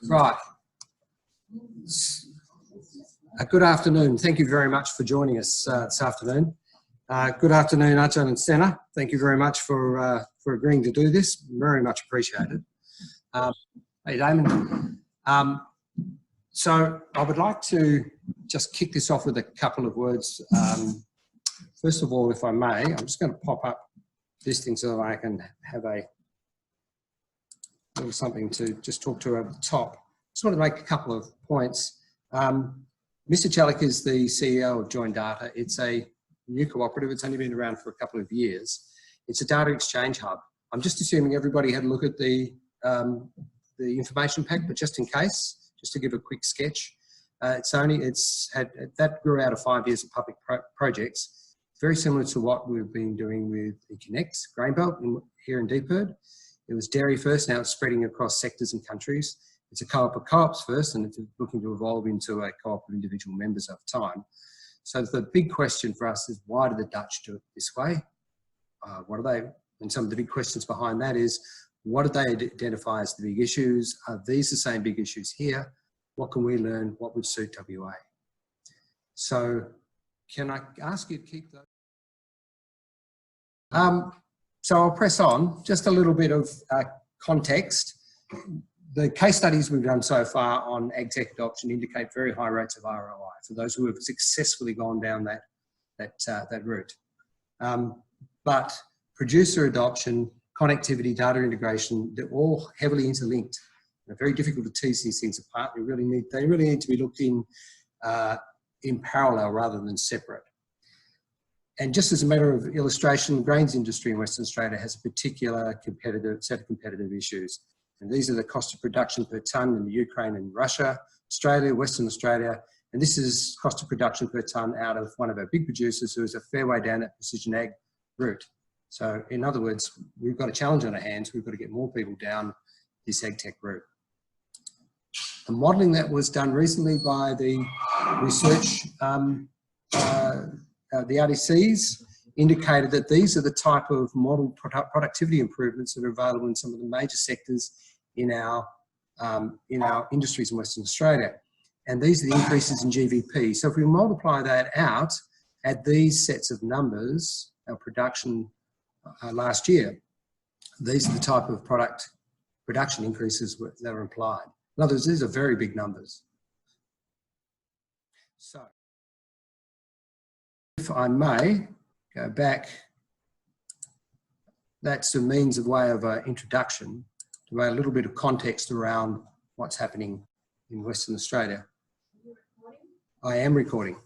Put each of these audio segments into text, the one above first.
Right. Good afternoon. Thank you very much for joining us this afternoon. Good afternoon, Ajan and Cener. Thank you very much for agreeing to do this. Very much appreciated. Hey, Damon. So I would like to just kick this off with a couple of words. First of all, if I may, I'm just going to pop up this thing so that I can have a little something to just talk to over the top. Just want to make a couple of points. Mr. Celik is the CEO of Joindata. It's a new cooperative. It's only been around for a couple of years. It's a data exchange hub. I'm just assuming everybody had a look at the information pack, but just in case, just to give a quick sketch, that grew out of 5 years of public projects, very similar to what we've been doing with eConnect, Grainbelt here in DPIRD. It was dairy first, now it's spreading across sectors and countries. It's a co-op of co-ops first, and it's looking to evolve into a co-op of individual members over time. So the big question for us is, why do the Dutch do it this way? What are they? And some of the big questions behind that is, what do they identify as the big issues? Are these the same big issues here? What can we learn? What would suit WA? So can I ask you to keep those? So I'll press on. Just a little bit of context. The case studies we've done so far on AgTech adoption indicate very high rates of ROI for those who have successfully gone down that route. But producer adoption, connectivity, data integration, they're all heavily interlinked. They're very difficult to tease these things apart. They really need to be looked in parallel rather than separate. And just as a matter of illustration, the grains industry in Western Australia has a particular set of competitive issues. And these are the cost of production per tonne in the Ukraine and Russia, Australia, Western Australia. And this is cost of production per tonne out of one of our big producers who is a fair way down that precision ag route. So in other words, we've got a challenge on our hands. We've got to get more people down this AgTech route. The modelling that was done recently by the research, the RDCs, indicated that these are the type of model productivity improvements that are available in some of the major sectors in our industries in Western Australia. And these are the increases in GVP. So if we multiply that out at these sets of numbers, our production last year, these are the type of production increases that are implied. In other words, these are very big numbers. So if I may go back, that's a means of way of introduction to a little bit of context around what's happening in Western Australia. I am recording.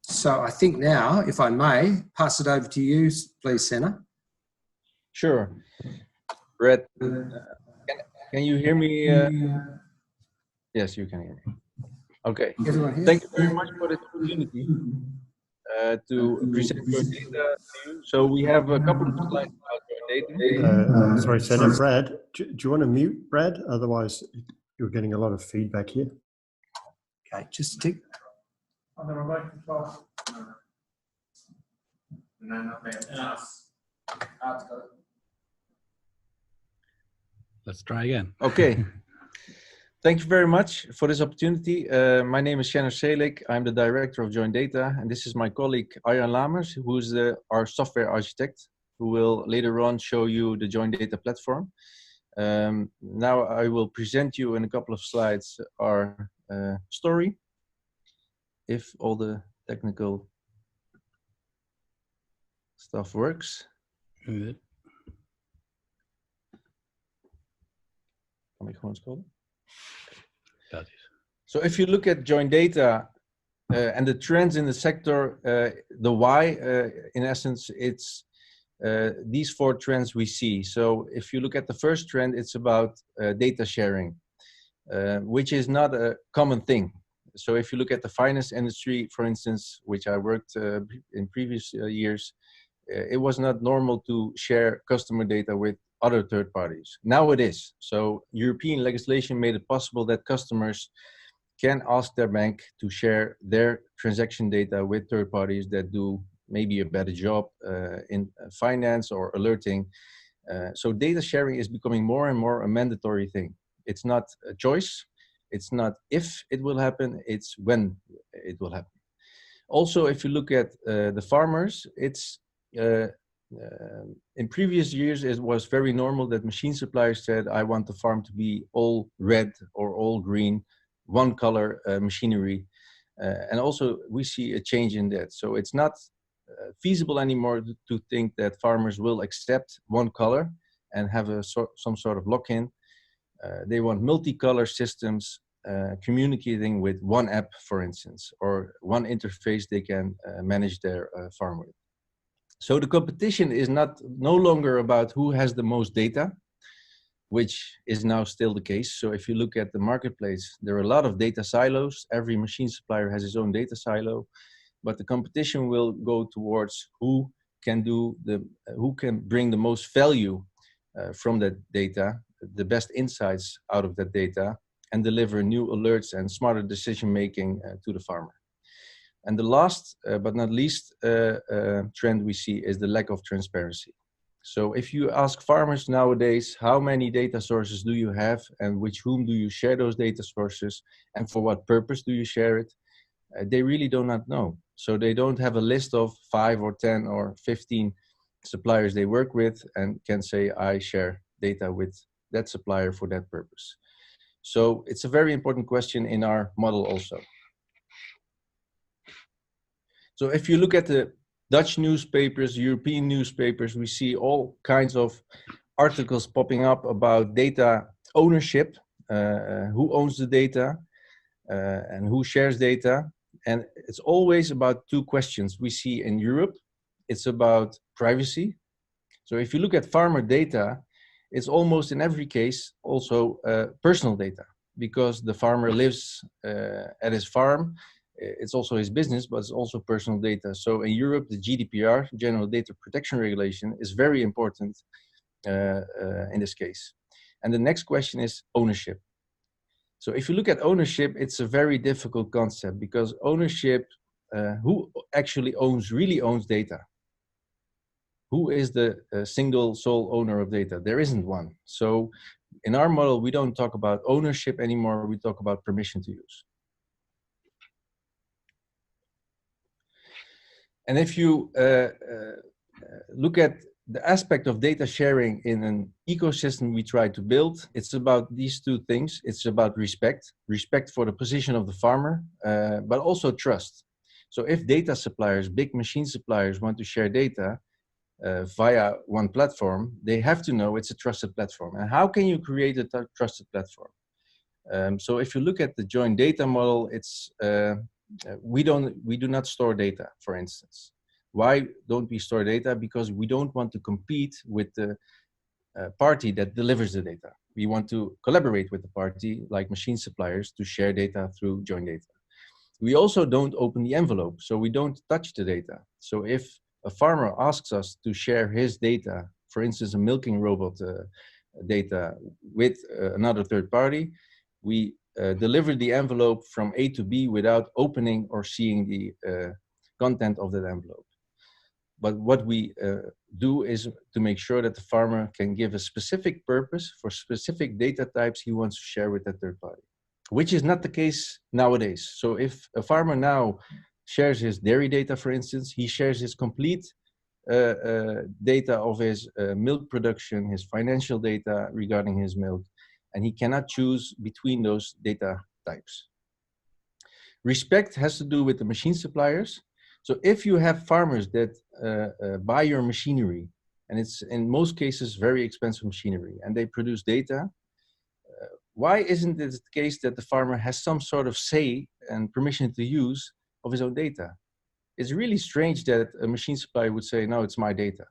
So I think now, if I may, pass it over to you, please, Cener. Sure. Brett, can you hear me? Yes, you can hear me. Okay. Thank you very much for the opportunity to present your data to you. So we have a couple of slides about your data. Sorry, Cener, Brad, do you want to mute Brad? Otherwise, you're getting a lot of feedback here. Okay, just tick. On the remote control. No, not there. Let's try again. Okay. Thank you very much for this opportunity. My name is Sener Celik. I'm the director of Joindata, and this is my colleague Arjan Lamers, who is our software architect, who will later on show you the Joindata platform. Now I will present you in a couple of slides our story, if all the technical stuff works. Good. Kan ik gewoon scrollen? That is. So if you look at Joindata and the trends in the sector, the why, in essence, it's these four trends we see. So if you look at the first trend, it's about data sharing, which is not a common thing. So if you look at the finance industry, for instance, which I worked in previous years, it was not normal to share customer data with other third parties. Now it is. So European legislation made it possible that customers can ask their bank to share their transaction data with third parties that do maybe a better job in finance or alerting. So data sharing is becoming more and more a mandatory thing. It's not a choice. It's not if it will happen, it's when it will happen. Also, if you look at the farmers, it's in previous years, it was very normal that machine suppliers said, I want the farm to be all red or all green, one color machinery. And also we see a change in that. So it's not feasible anymore to think that farmers will accept one color and have some sort of lock-in. They want multicolor systems communicating with one app, for instance, or one interface they can manage their farm with. So the competition is no longer about who has the most data, which is now still the case. So if you look at the marketplace, there are a lot of data silos. Every machine supplier has his own data silo, but the competition will go towards who can bring the most value from that data, the best insights out of that data, and deliver new alerts and smarter decision-making to the farmer. And the last, but not least, trend we see is the lack of transparency. So if you ask farmers nowadays, how many data sources do you have and with whom do you share those data sources and for what purpose do you share it? They really do not know. So they don't have a list of 5 or 10 or 15 suppliers they work with and can say, I share data with that supplier for that purpose. So it's a very important question in our model also. So if you look at the Dutch newspapers, European newspapers, we see all kinds of articles popping up about data ownership, who owns the data and who shares data. And it's always about two questions we see in Europe. It's about privacy. So if you look at farmer data, it's almost in every case also personal data, because the farmer lives at his farm. It's also his business, but it's also personal data. So in Europe, the GDPR, General Data Protection Regulation, is very important in this case. And the next question is ownership. So if you look at ownership, it's a very difficult concept because ownership, who actually really owns data? Who is the single sole owner of data? There isn't one. So in our model, we don't talk about ownership anymore. We talk about permission to use. And if you look at the aspect of data sharing in an ecosystem we try to build, it's about these two things. It's about respect for the position of the farmer, but also trust. So if data suppliers, big machine suppliers want to share data via one platform, they have to know it's a trusted platform. And how can you create a trusted platform? So if you look at the Joindata model, it's we do not store data, for instance. Why don't we store data? Because we don't want to compete with the party that delivers the data. We want to collaborate with the party, like machine suppliers, to share data through Joindata. We also don't open the envelope, so we don't touch the data. So if a farmer asks us to share his data, for instance, a milking robot data with another third party, we deliver the envelope from A to B without opening or seeing the content of that envelope. But what we do is to make sure that the farmer can give a specific purpose for specific data types he wants to share with that third party, which is not the case nowadays. So if a farmer now shares his dairy data, for instance, he shares his complete data of his milk production, his financial data regarding his milk, and he cannot choose between those data types. Respect has to do with the machine suppliers. So if you have farmers that buy your machinery, and it's in most cases very expensive machinery, and they produce data, why isn't it the case that the farmer has some sort of say and permission to use of his own data? It's really strange that a machine supplier would say, no, it's my data.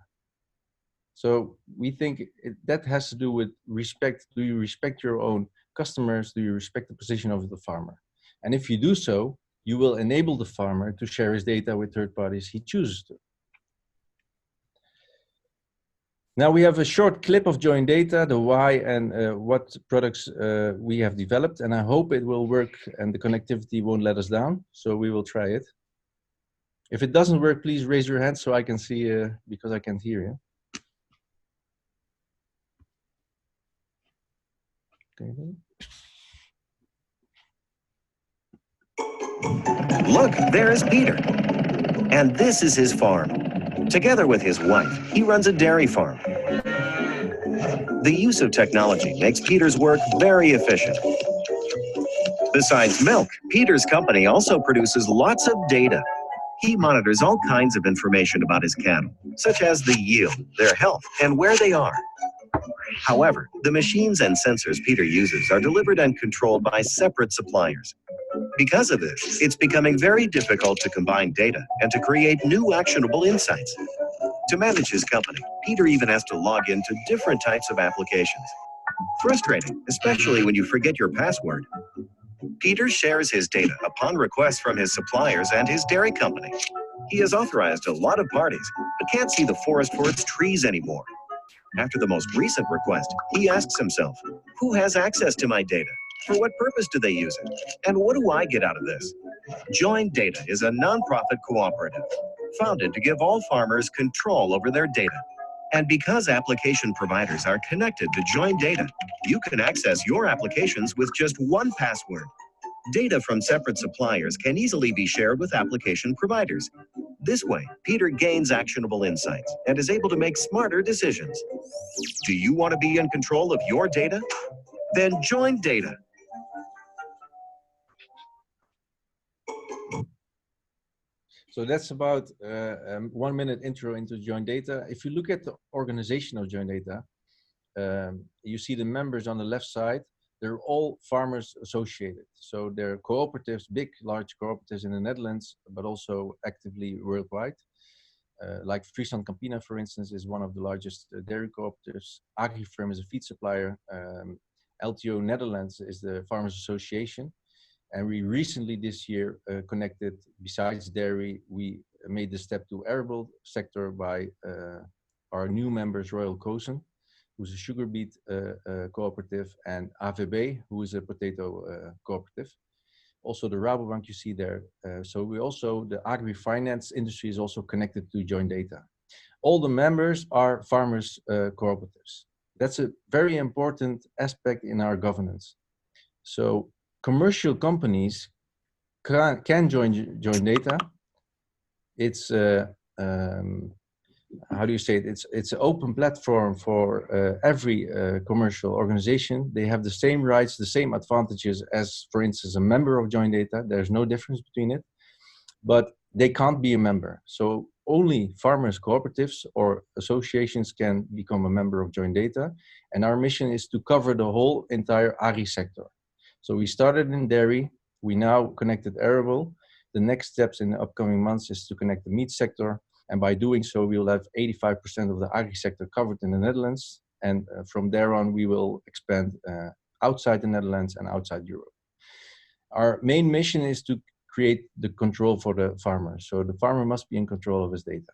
So we think that has to do with respect. Do you respect your own customers? Do you respect the position of the farmer? And if you do so, you will enable the farmer to share his data with third parties he chooses to. Now we have a short clip of Joindata, the why and what products we have developed, and I hope it will work and the connectivity won't let us down, so we will try it. If it doesn't work, please raise your hand so I can see, because I can't hear you. Okay. Look, there's Peter. And this is his farm. Together with his wife, he runs a dairy farm. The use of technology makes Peter's work very efficient. Besides milk, Peter's company also produces lots of data. He monitors all kinds of information about his cattle, such as the yield, their health, and where they are. However, the machines and sensors Peter uses are delivered and controlled by separate suppliers. Because of this, it's becoming very difficult to combine data and to create new actionable insights. To manage his company, Peter even has to log into different types of applications. Frustrating, especially when you forget your password. Peter shares his data upon request from his suppliers and his dairy company. He has authorized a lot of parties, but can't see the forest for its trees anymore. After the most recent request, he asks himself, who has access to my data? For what purpose do they use it? And what do I get out of this? Joindata is a nonprofit cooperative, founded to give all farmers control over their data. And because application providers are connected to Joindata, you can access your applications with just one password. Data from separate suppliers can easily be shared with application providers. This way, Peter gains actionable insights and is able to make smarter decisions. Do you want to be in control of your data? Then Joindata. So that's about 1 minute intro into Joindata. If you look at the organization of Joindata, you see the members on the left side. They're all farmers associated. So they're cooperatives, big, large cooperatives in the Netherlands, but also actively worldwide. Like Friesland Campina, for instance, is one of the largest dairy cooperatives. AgriFirm is a feed supplier. LTO Netherlands is the Farmers Association. And we recently this year connected, besides dairy, we made the step to arable sector by our new members, Royal Kozen, who's a sugar beet cooperative, and AVB, who is a potato cooperative. Also the Rabobank you see there. So we also, the agri-finance industry is also connected to Joindata. All the members are farmers cooperatives. That's a very important aspect in our governance. So commercial companies can join Joindata. It's how do you say it? It's an open platform for every commercial organization. They have the same rights, the same advantages as, for instance, a member of Joindata. There's no difference between it, but they can't be a member. So only farmers cooperatives or associations can become a member of Joindata. And our mission is to cover the whole entire agri sector. So we started in dairy, we now connected arable. The next steps in the upcoming months is to connect the meat sector. And by doing so, we will have 85% of the agri sector covered in the Netherlands. And from there on, we will expand outside the Netherlands and outside Europe. Our main mission is to create the control for the farmer. So the farmer must be in control of his data.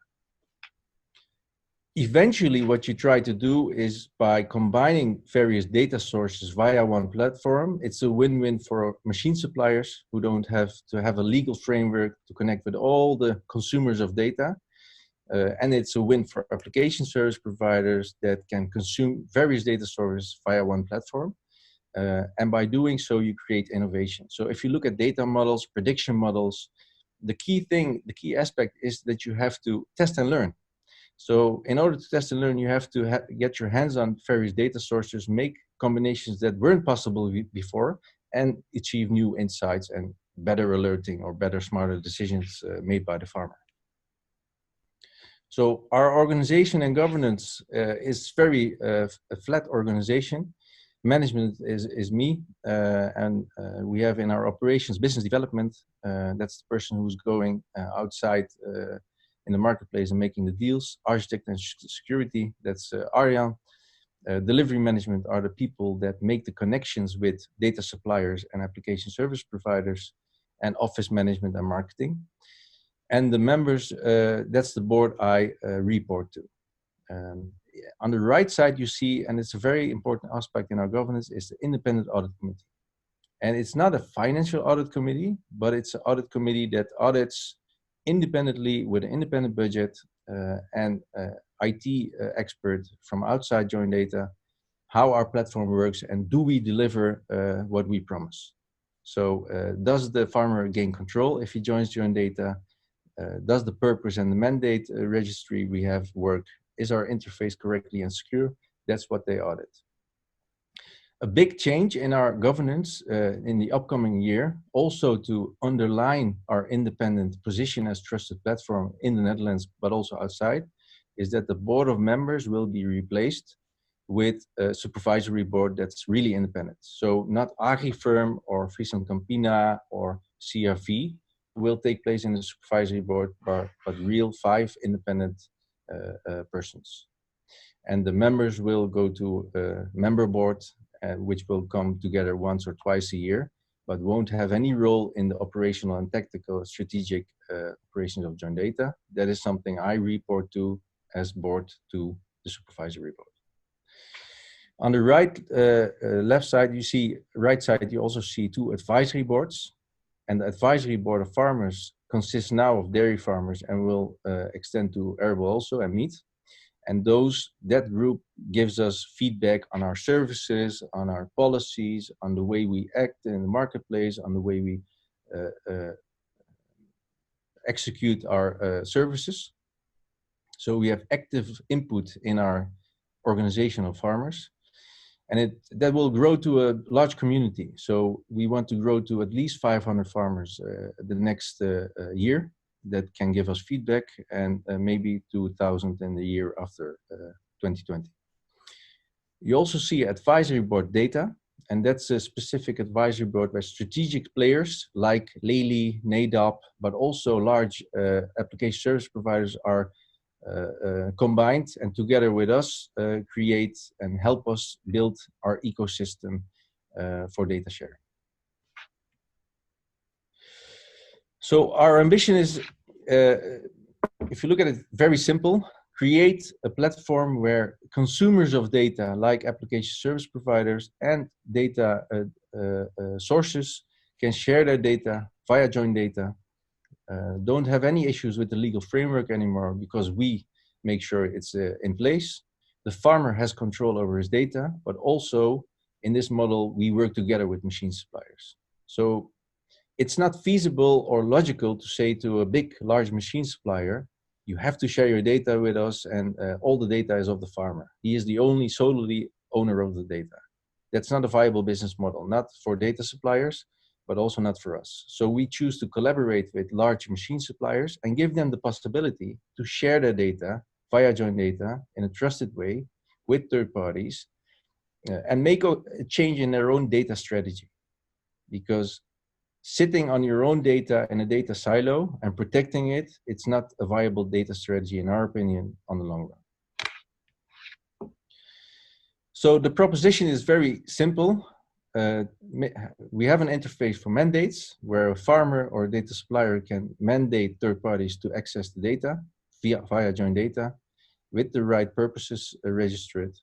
Eventually, what you try to do is by combining various data sources via one platform, it's a win-win for machine suppliers who don't have to have a legal framework to connect with all the consumers of data. And it's a win for application service providers that can consume various data sources via one platform. And by doing so, you create innovation. So if you look at data models, prediction models, the key aspect is that you have to test and learn. So in order to test and learn, you have to get your hands on various data sources, make combinations that weren't possible before, and achieve new insights and better alerting or better, smarter decisions made by the farmer. So our organization and governance is very a flat organization. Management is me, and we have in our operations business development. That's the person who's going outside in the marketplace and making the deals. Architect and security, that's Arjan. Delivery management are the people that make the connections with data suppliers and application service providers, and office management and marketing. And the members, that's the board I report to. On the right side, you see, and it's a very important aspect in our governance, is the independent audit committee. And it's not a financial audit committee, but it's an audit committee that audits independently with an independent budget and IT expert from outside Joindata, how our platform works, and do we deliver what we promise. So does the farmer gain control if he joins Joindata? Does the purpose and the mandate registry we have work? Is our interface correctly and secure? That's what they audit. A big change in our governance in the upcoming year, also to underline our independent position as trusted platform in the Netherlands, but also outside, is that the board of members will be replaced with a supervisory board that's really independent. So not AgriFirm or Friesland Campina or CRV will take place in the supervisory board, but real 5 independent persons. And the members will go to a member board, which will come together once or twice a year, but won't have any role in the operational and tactical strategic operations of Joindata. That is something I report to as board to the supervisory board. On the left side, you also see 2 advisory boards. And the advisory board of farmers consists now of dairy farmers and will extend to arable also and meat. And that group gives us feedback on our services, on our policies, on the way we act in the marketplace, on the way we execute our services. So we have active input in our organization of farmers. And that will grow to a large community. So we want to grow to at least 500 farmers the next year that can give us feedback, and maybe 2,000 in the year after 2020. You also see advisory board data, and that's a specific advisory board where strategic players like Lely, NADAP, but also large application service providers are combined and together with us create and help us build our ecosystem for data sharing. So our ambition is, if you look at it, very simple: create a platform where consumers of data, like application service providers and data sources, can share their data via Joindata. Don't have any issues with the legal framework anymore because we make sure it's in place. The farmer has control over his data, but also in this model, we work together with machine suppliers. So it's not feasible or logical to say to a large machine supplier, you have to share your data with us and all the data is of the farmer. He is the only solely owner of the data. That's not a viable business model, not for data suppliers, but also not for us. So we choose to collaborate with large machine suppliers and give them the possibility to share their data via Joindata in a trusted way with third parties and make a change in their own data strategy. Because sitting on your own data in a data silo and protecting it, it's not a viable data strategy in our opinion on the long run. So the proposition is very simple. We have an interface for mandates where a farmer or a data supplier can mandate third parties to access the data via Joindata with the right purposes registered.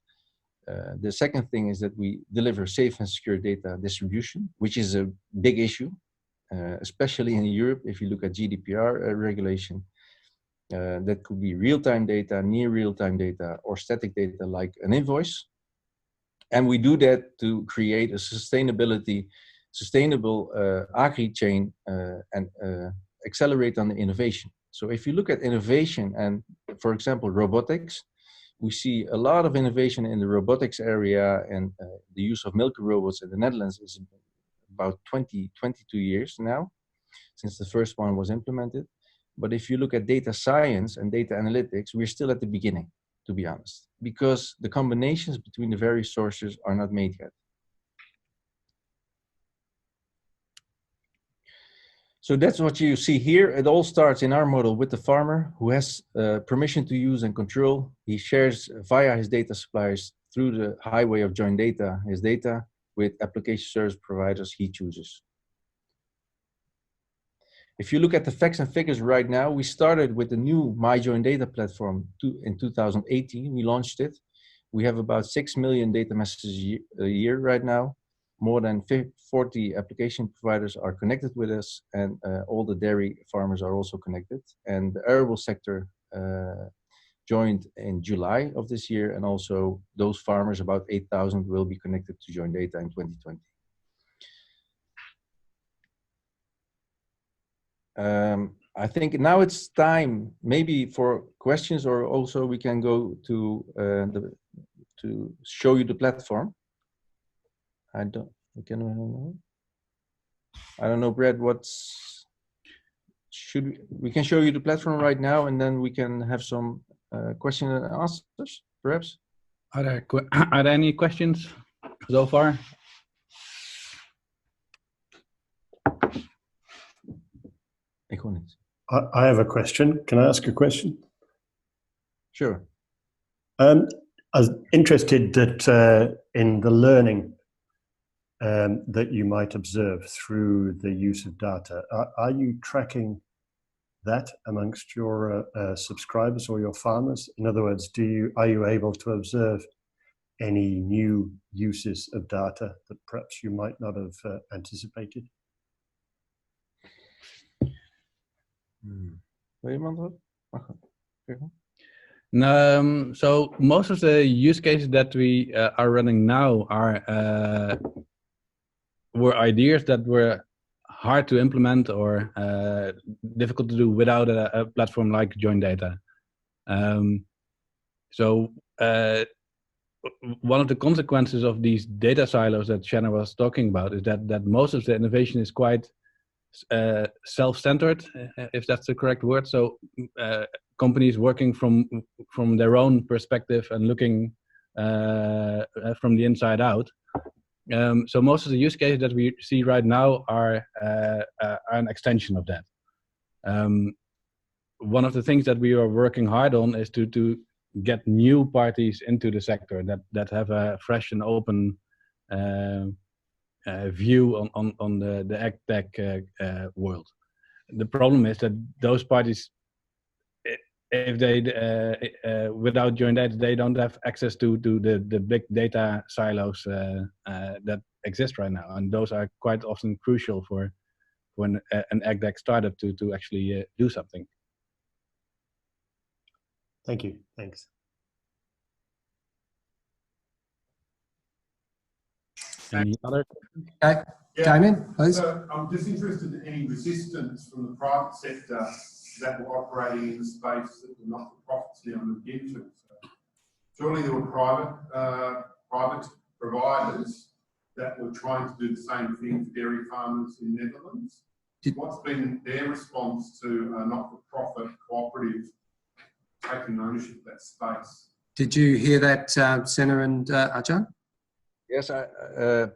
The second thing is that we deliver safe and secure data distribution, which is a big issue, especially in Europe. If you look at GDPR regulation, that could be real-time data, near real-time data, or static data like an invoice. And we do that to create a sustainable agri chain and accelerate on the innovation. So if you look at innovation and, for example, robotics, we see a lot of innovation in the robotics area, and the use of milk robots in the Netherlands is about 22 years now, since the first one was implemented. But if you look at data science and data analytics, we're still at the beginning, to be honest, because the combinations between the various sources are not made yet. So that's what you see here. It all starts in our model with the farmer who has permission to use and control. He shares via his data suppliers through the highway of Joindata his data with application service providers he chooses. If you look at the facts and figures right now, we started with the new My Joindata platform in 2018. We launched it. We have about 6 million data messages a year right now. More than 40 application providers are connected with us, and all the dairy farmers are also connected. And the arable sector joined in July of this year, and also those farmers, about 8,000, will be connected to Joindata in 2020. I think now it's time maybe for questions, or also we can go to to show you the platform. I don't know, Brad, we can show you the platform right now, and then we can have some question and answers, perhaps. Are there any questions so far? I have a question. Can I ask a question? Sure. I was interested that in the learning that you might observe through the use of data. Are you tracking that amongst your subscribers or your farmers? In other words, are you able to observe any new uses of data that perhaps you might not have anticipated? So most of the use cases that we are running now were ideas that were hard to implement or difficult to do without a platform like Joindata. So one of the consequences of these data silos that Shanna was talking about is that most of the innovation is quite self-centered, if that's the correct word. So companies working from their own perspective and looking from the inside out. So most of the use cases that we see right now are an extension of that. One of the things that we are working hard on is to get new parties into the sector that have a fresh and open view on the ag tech world. The problem is that those parties, if they without Joindata, they don't have access to the big data silos that exist right now, and those are quite often crucial for an ag tech startup to actually do something. Thank you. Thanks. Any other? Okay. Damien, please. So I'm just interested in any resistance from the private sector that were operating in the space that the not-for-profits now moved into. So surely there were private providers that were trying to do the same thing for dairy farmers in the Netherlands. What's been their response to a not-for-profit cooperative taking ownership of that space? Did you hear that, Sener and Ajan? Yes,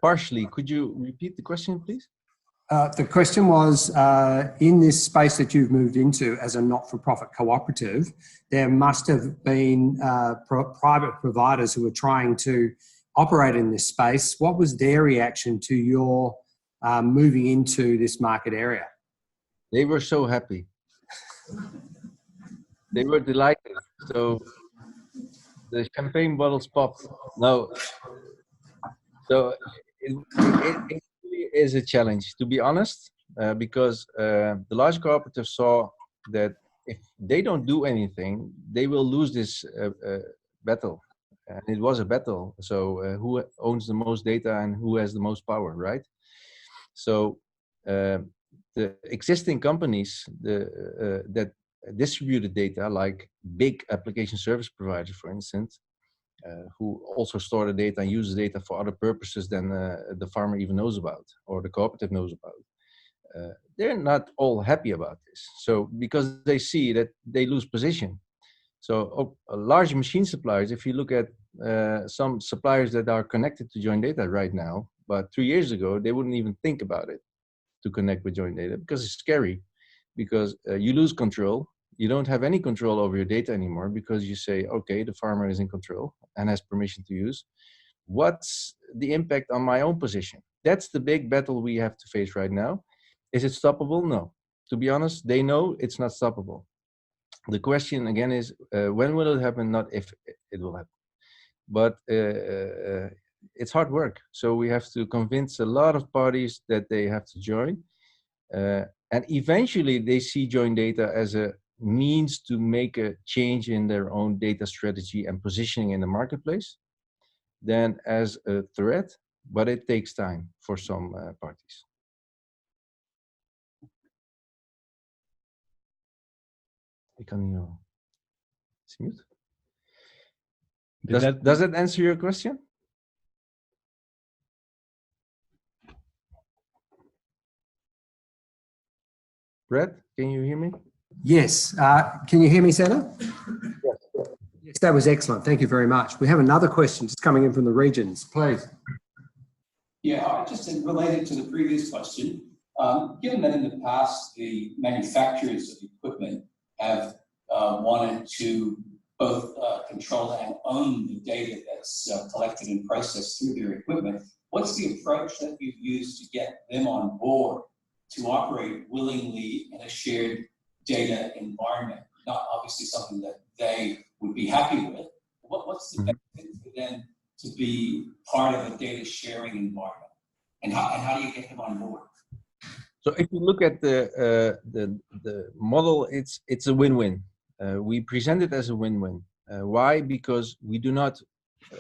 partially. Could you repeat the question, please? The question was, in this space that you've moved into as a not-for-profit cooperative, there must have been private providers who were trying to operate in this space. What was their reaction to your moving into this market area? They were so happy. They were delighted. So the champagne bottles popped. No. So it really is a challenge, to be honest, because the large cooperatives saw that if they don't do anything, they will lose this battle. And it was a battle. So who owns the most data and who has the most power, right? So the existing companies that distributed data, like big application service providers, for instance, who also store the data and use the data for other purposes than the farmer even knows about or the cooperative knows about. They're not all happy about this. So because they see that they lose position. So large machine suppliers, if you look at some suppliers that are connected to Joindata right now, but 3 years ago, they wouldn't even think about it to connect with Joindata because it's scary, because you lose control. You don't have any control over your data anymore because you say, okay, the farmer is in control and has permission to use. What's the impact on my own position? That's the big battle we have to face right now. Is it stoppable? No. To be honest, they know it's not stoppable. The question again is, when will it happen? Not if it will happen. But it's hard work. So we have to convince a lot of parties that they have to join. And eventually they see Joindata as a means to make a change in their own data strategy and positioning in the marketplace than as a threat, but it takes time for some parties. Ik kan niet. Is it mute? Does that answer your question? Brad, can you hear me? Yes. Can you hear me, Sener? Yes, that was excellent. Thank you very much. We have another question just coming in from the regions. Please. Yeah, just related to the previous question, given that in the past the manufacturers of equipment have wanted to both control and own the data that's collected and processed through their equipment, what's the approach that you've used to get them on board to operate willingly in a shared data environment? Not obviously something that they would be happy with. What's the benefit for them to be part of a data sharing environment? And how do you get them on board? So if you look at the model, it's a win-win. We present it as a win-win. Why? Because we do not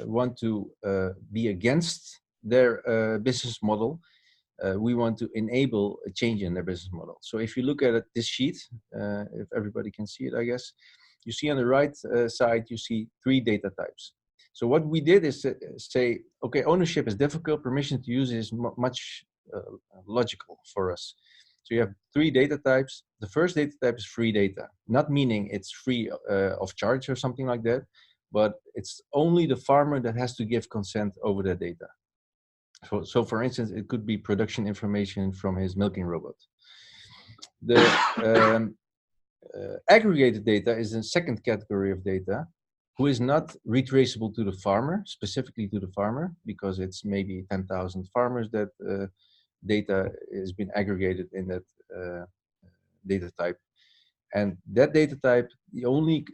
want to be against their business model. We want to enable a change in their business model. So if you look at this sheet, if everybody can see it, I guess, you see on the right side, you see 3 data types. So what we did is say, okay, ownership is difficult, permission to use is much logical for us. So you have 3 data types. The first data type is free data, not meaning it's free of charge or something like that, but it's only the farmer that has to give consent over the data. So for instance, it could be production information from his milking robot. The aggregated data is a second category of data, who is not retraceable to the farmer, specifically to the farmer, because it's maybe 10,000 farmers that data has been aggregated in that data type. And that data type, the only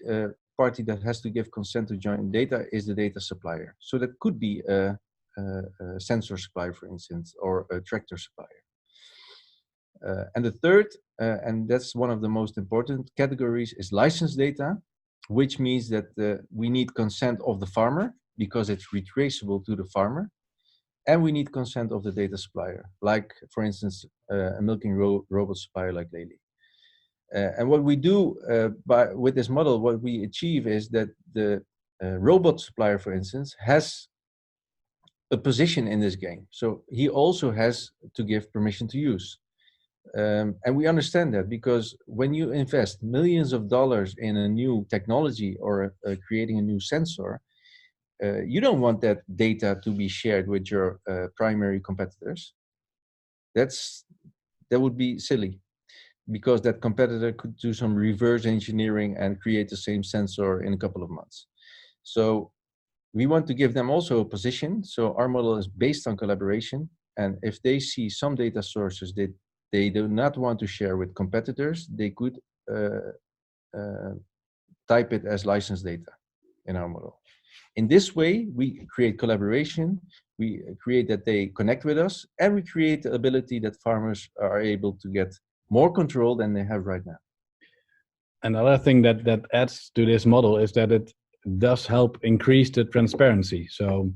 party that has to give consent to join data is the data supplier. So that could be a sensor supplier, for instance, or a tractor supplier. And the third, and that's one of the most important categories, is license data, which means that we need consent of the farmer because it's retraceable to the farmer, and we need consent of the data supplier, like, for instance, a milking robot supplier like Lely. And what we do with this model, what we achieve is that the robot supplier, for instance, has a position in this game. So he also has to give permission to use. And we understand that because when you invest millions of dollars in a new technology or creating a new sensor, you don't want that data to be shared with your primary competitors. That would be silly, because that competitor could do some reverse engineering and create the same sensor in a couple of months. So we want to give them also a position. So our model is based on collaboration. And if they see some data sources that they do not want to share with competitors, they could type it as licensed data in our model. In this way, we create collaboration, we create that they connect with us, and we create the ability that farmers are able to get more control than they have right now. Another thing that adds to this model is that it does help increase the transparency. So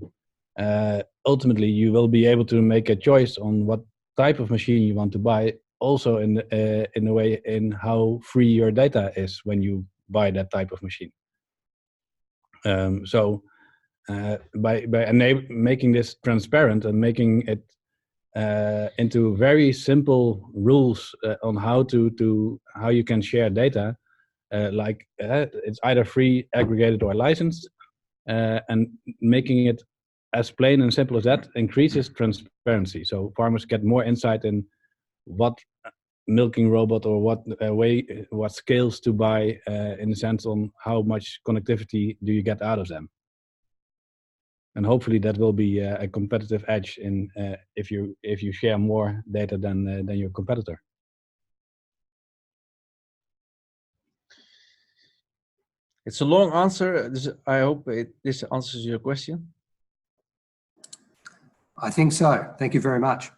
ultimately, you will be able to make a choice on what type of machine you want to buy, also in the way in how free your data is when you buy that type of machine. So by making this transparent and making it into very simple rules on how you can share data, it's either free, aggregated, or licensed, and making it as plain and simple as that increases transparency. So farmers get more insight in what milking robot or what scales to buy, in the sense on how much connectivity do you get out of them. And hopefully that will be a competitive edge in if you share more data than your competitor. It's a long answer. I hope this answers your question. I think so. Thank you very much.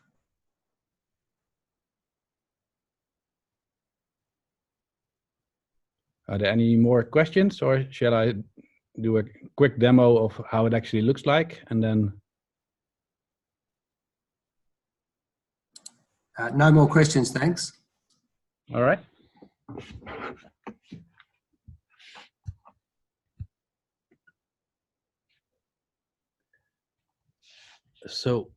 Are there any more questions, or shall I do a quick demo of how it actually looks like, and then? No more questions, thanks. All right. So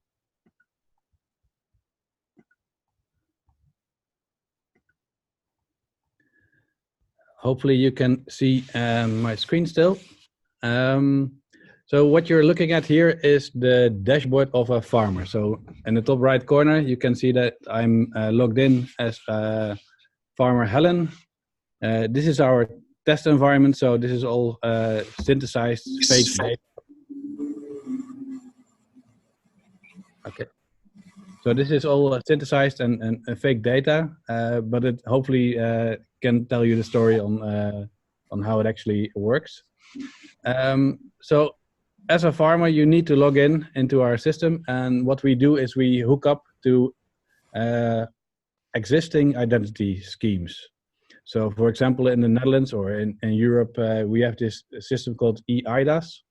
hopefully you can see my screen still. So what you're looking at here is the dashboard of a farmer. So in the top right corner, you can see that I'm logged in as farmer Helen. This is our test environment. So this is all synthesized fake data. Okay. So this is all synthesized and fake data, but it hopefully can tell you the story on how it actually works. So as a farmer, you need to log in into our system, and what we do is we hook up to existing identity schemes. So for example, in the Netherlands or in Europe, we have this system called eIDAS,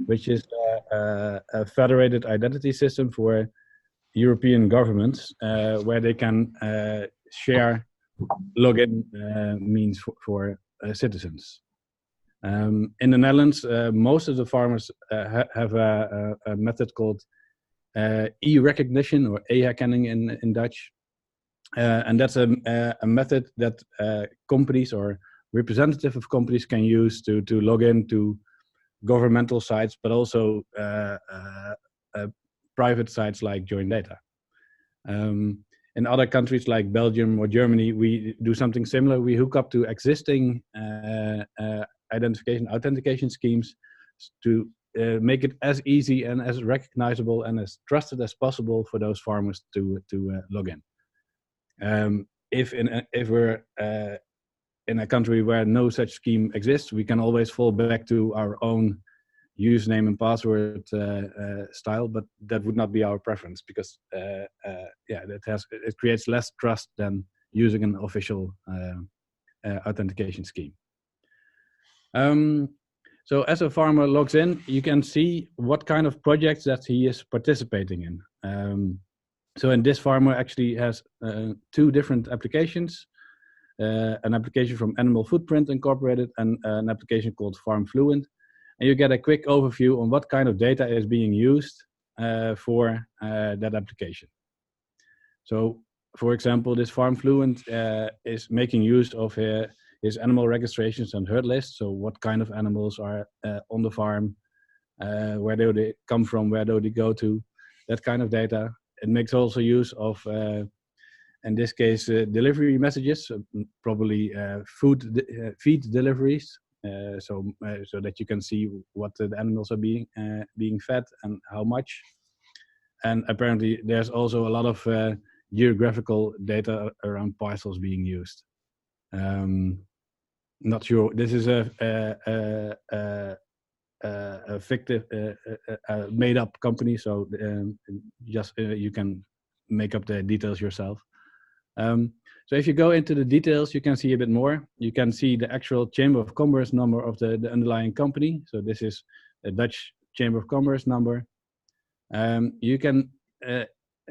which is a federated identity system for European governments, where they can share login means for citizens. In the Netherlands, most of the farmers have a method called e-recognition, or e-herkenning in Dutch. And that's a method that companies or representative of companies can use to log into governmental sites, but also private sites like Joindata. In other countries like Belgium or Germany, we do something similar. We hook up to existing authentication schemes to make it as easy and as recognizable and as trusted as possible for those farmers to log in. If we're in a country where no such scheme exists, we can always fall back to our own username and password style, but that would not be our preference, because it creates less trust than using an official authentication scheme. So as a farmer logs in, you can see what kind of projects that he is participating in. So in this farmer actually has two different applications, an application from Animal Footprint Incorporated and an application called Farm Fluent. And you get a quick overview on what kind of data is being used for that application. So, for example, this Farm Fluent is making use of his animal registrations and herd lists. So what kind of animals are on the farm, where do they come from, where do they go to, that kind of data. It makes also use of, in this case, delivery messages, probably feed deliveries. So that you can see what the animals are being fed and how much. And apparently there's also a lot of geographical data around parcels being used. Not sure. This is a fictive, made-up company, so just you can make up the details yourself. So if you go into the details, you can see a bit more. You can see the actual Chamber of Commerce number of the underlying company. So this is a Dutch Chamber of Commerce number. You can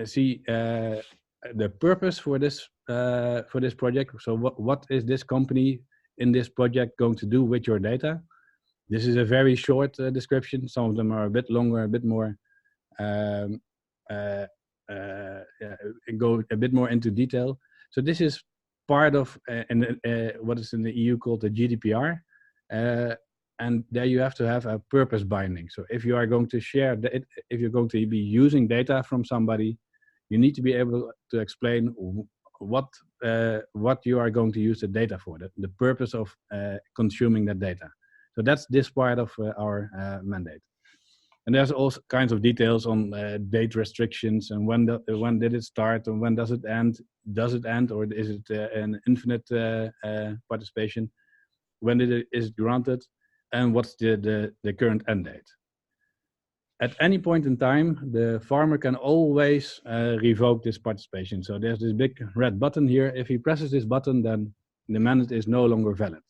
see the purpose for this project. So what is this company in this project going to do with your data? This is a very short description. Some of them are a bit longer, a bit more go a bit more into detail. So this is part of what is in the EU called the GDPR, and there you have to have a purpose binding. So if you are going to share, if you're going to be using data from somebody, you need to be able to explain what you are going to use the data for, the purpose of consuming that data. So that's this part of our mandate. And there's all kinds of details on date restrictions and when did it start and when does it end? Does it end, or is it an infinite participation? When is it granted, and what's the current end date? At any point in time, the farmer can always revoke this participation. So there's this big red button here. If he presses this button, then the mandate is no longer valid.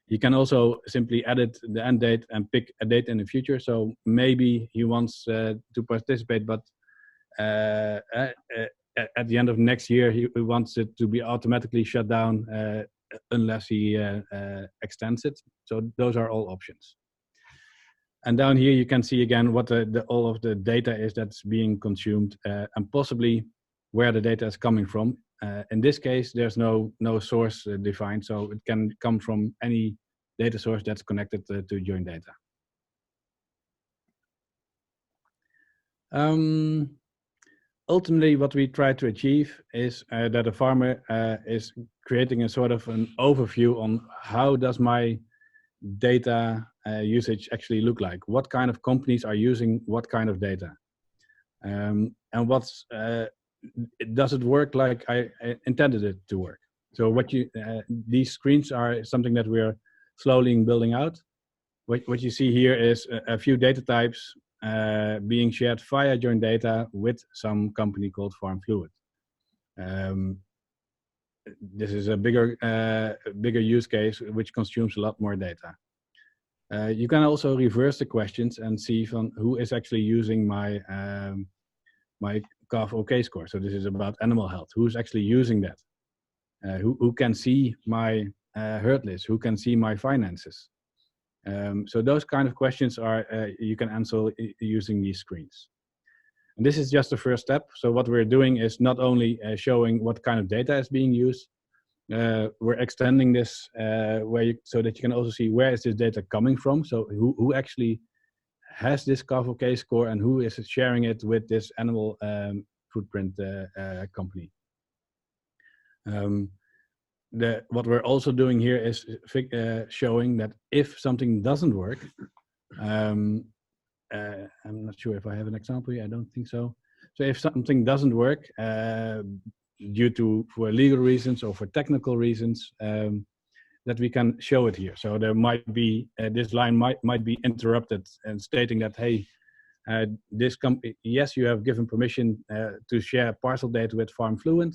He can also simply edit the end date and pick a date in the future. So maybe he wants to participate, but at the end of next year, he wants it to be automatically shut down unless he extends it. So those are all options. And down here, you can see again what all of the data is that's being consumed and possibly where the data is coming from. In this case, there's no source defined, so it can come from any data source that's connected to Joindata. Ultimately, what we try to achieve is that a farmer is creating a sort of an overview on how does my data usage actually look like? What kind of companies are using what kind of data? And does it work like I intended it to work? So these screens are something that we're slowly building out. What you see here is a few data types being shared via Joindata with some company called FarmFluid. This is a bigger use case which consumes a lot more data. You can also reverse the questions and see from who is actually using my my calf OK score. So this is about animal health. Who's actually using that? Who can see my herd list? Who can see my finances? So those kind of questions are you can answer using these screens. And this is just the first step. So what we're doing is not only showing what kind of data is being used, we're extending this so that you can also see where is this data coming from. So who actually has this calf OK score and who is sharing it with this animal footprint company. What we're also doing here is showing that if something doesn't work, I'm not sure if I have an example here, I don't think so. So if something doesn't work for legal reasons or for technical reasons, that we can show it here. So there might be, this line might be interrupted and stating that, hey, this company, yes, you have given permission to share parcel data with FarmFluid,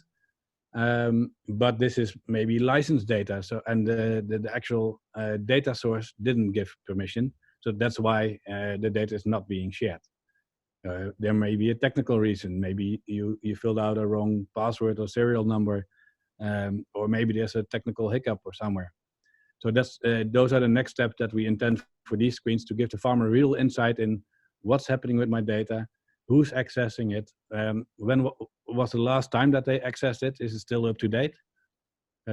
but this is maybe licensed data. So, and the actual data source didn't give permission. So that's why the data is not being shared. There may be a technical reason. Maybe you filled out a wrong password or serial number, or maybe there's a technical hiccup or somewhere. So those are the next steps that we intend for these screens to give the farmer real insight in what's happening with my data, who's accessing it, when was the last time that they accessed it, is it still up to date?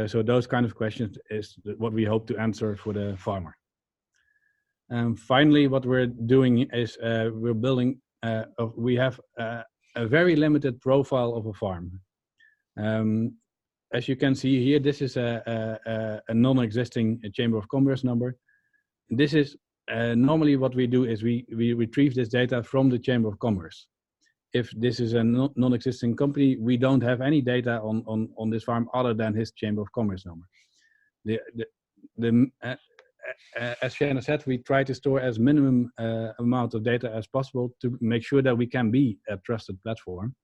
So those kind of questions is what we hope to answer for the farmer. And finally, what we're doing is we're building, we have a very limited profile of a farm. As you can see here, this is a non-existing Chamber of Commerce number. This is normally what we do is we retrieve this data from the Chamber of Commerce. If this is a non-existing company, we don't have any data on this farm other than his Chamber of Commerce number. As Shannon said, we try to store as minimum amount of data as possible to make sure that we can be a trusted platform.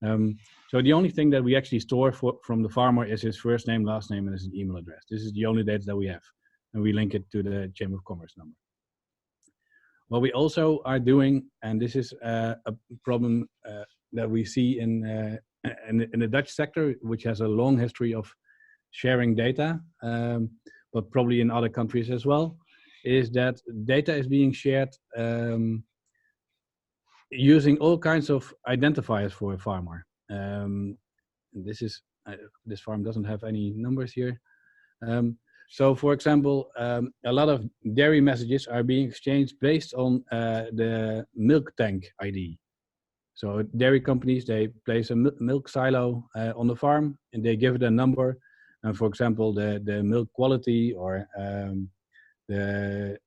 So the only thing that we actually store from the farmer is his first name, last name, and his email address. This is the only data that we have, and we link it to the Chamber of Commerce number. What we also are doing, and this is a problem that we see in the Dutch sector, which has a long history of sharing data, but probably in other countries as well, is that data is being shared using all kinds of identifiers for a farmer. This farm doesn't have any numbers here. So, for example, a lot of dairy messages are being exchanged based on the milk tank ID. So dairy companies, they place a milk silo on the farm and they give it a number. And for example, the milk quality or the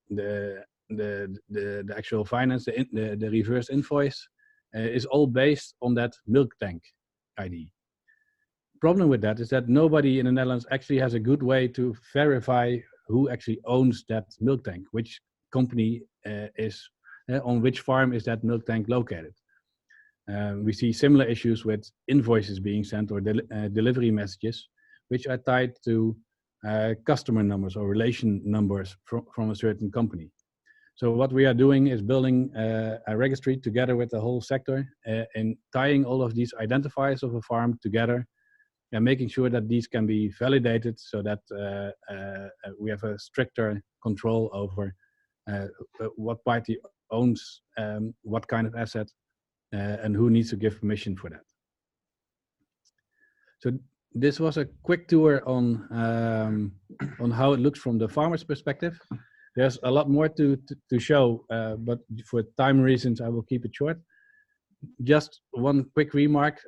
actual finance, the reverse invoice is all based on that milk tank ID. Problem with that is that nobody in the Netherlands actually has a good way to verify who actually owns that milk tank, which company is, on which farm is that milk tank located. We see similar issues with invoices being sent or delivery messages, which are tied to customer numbers or relation numbers from a certain company. So what we are doing is building a registry together with the whole sector and tying all of these identifiers of a farm together and making sure that these can be validated so that we have a stricter control over what party owns what kind of asset and who needs to give permission for that. So this was a quick tour on how it looks from the farmer's perspective. There's a lot more to show, but for time reasons, I will keep it short. Just one quick remark.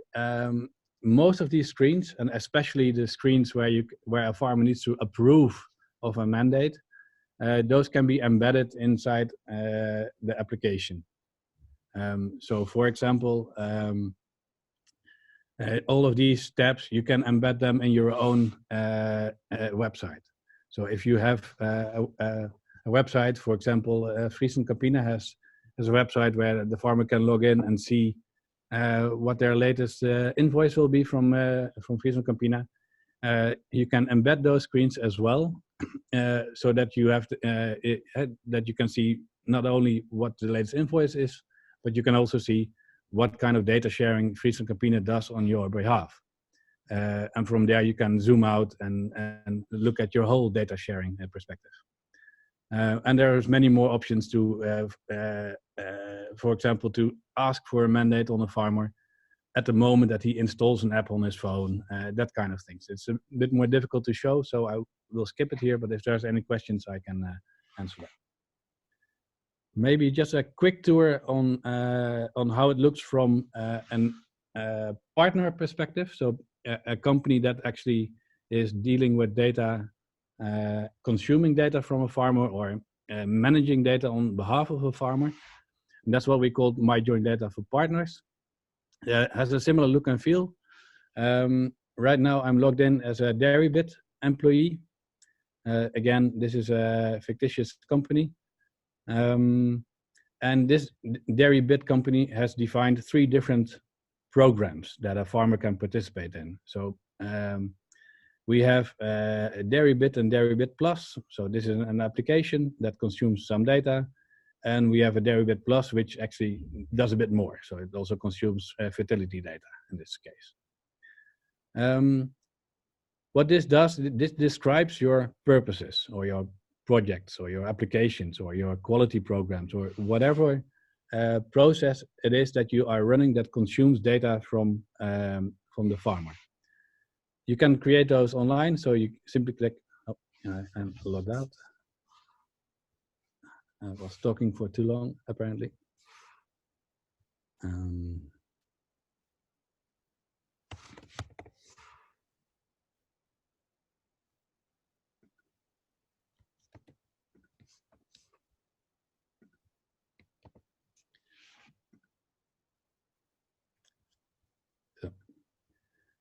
Most of these screens, and especially the screens where a farmer needs to approve of a mandate, those can be embedded inside the application. So for example, all of these steps, you can embed them in your own website. So if you have a website, for example, Friesen Campina has a website where the farmer can log in and see what their latest invoice will be from Friesen Campina. You can embed those screens as well, so that you have that you can see not only what the latest invoice is, but you can also see what kind of data sharing Friesen Campina does on your behalf. And from there you can zoom out and look at your whole data sharing perspective. And there's many more options to, for example, to ask for a mandate on a farmer at the moment that he installs an app on his phone, that kind of things. It's a bit more difficult to show, so I will skip it here, but if there's any questions, I can answer that. Maybe just a quick tour on how it looks from a partner perspective. So a company that actually is dealing with data, consuming data from a farmer or managing data on behalf of a farmer. And that's what we call My Joindata for Partners. It has a similar look and feel. Right now I'm logged in as a DairyBit employee. Again, this is a fictitious company. And this DairyBit company has defined 3 different programs that a farmer can participate in. So we have DairyBit and DairyBit Plus. So this is an application that consumes some data. And we have a DairyBit Plus, which actually does a bit more. So it also consumes fertility data in this case. What this does, this describes your purposes or your projects or your applications or your quality programs or whatever process it is that you are running that consumes data from the farmer. You can create those online, so you simply click, oh, I'm logged out. I was talking for too long, apparently.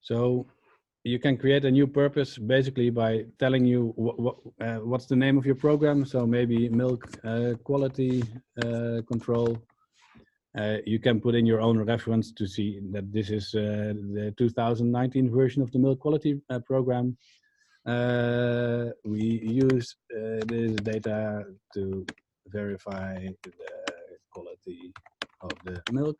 So you can create a new purpose basically by telling you what's the name of your program. So maybe milk quality control. You can put in your own reference to see that this is the 2019 version of the milk quality program. We use this data to verify the quality of the milk.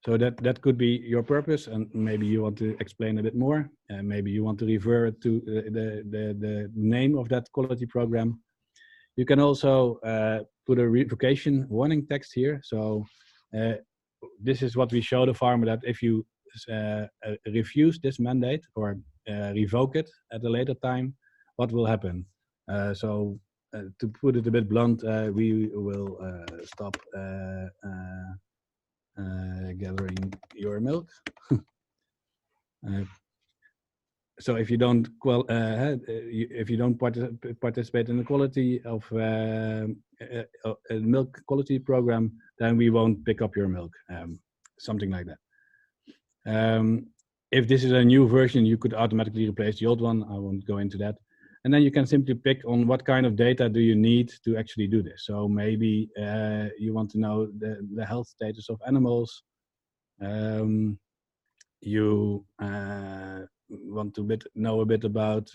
So that could be your purpose, and maybe you want to explain a bit more. Maybe you want to refer to the name of that quality program. You can also put a revocation warning text here. So this is what we show the farmer, that if you refuse this mandate or revoke it at a later time, what will happen? So to put it a bit blunt, we will stop gathering your milk. So if you don't participate in the quality of a milk quality program, then we won't pick up your milk. Something like that. If this is a new version, you could automatically replace the old one. I won't go into that. And then you can simply pick on what kind of data do you need to actually do this. So maybe you want to know the health status of animals. You want to know a bit about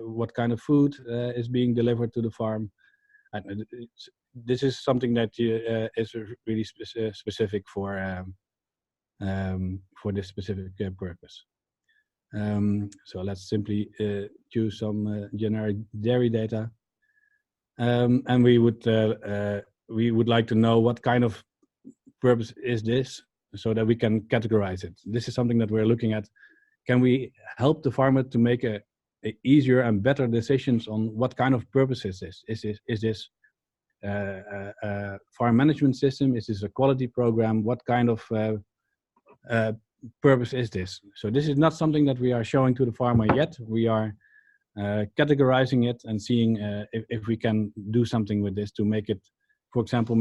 what kind of food is being delivered to the farm. And this is something that is really specific for this specific purpose. So let's simply choose some generic dairy data, and we would like to know what kind of purpose is this, so that we can categorize it. This is something that we're looking at. Can we help the farmer to make a easier and better decisions on what kind of purpose is this? Is this a farm management system? Is this a quality program? What kind of purpose is this? So this is not something that we are showing to the farmer yet. We are categorizing it and seeing if we can do something with this to make it, for example,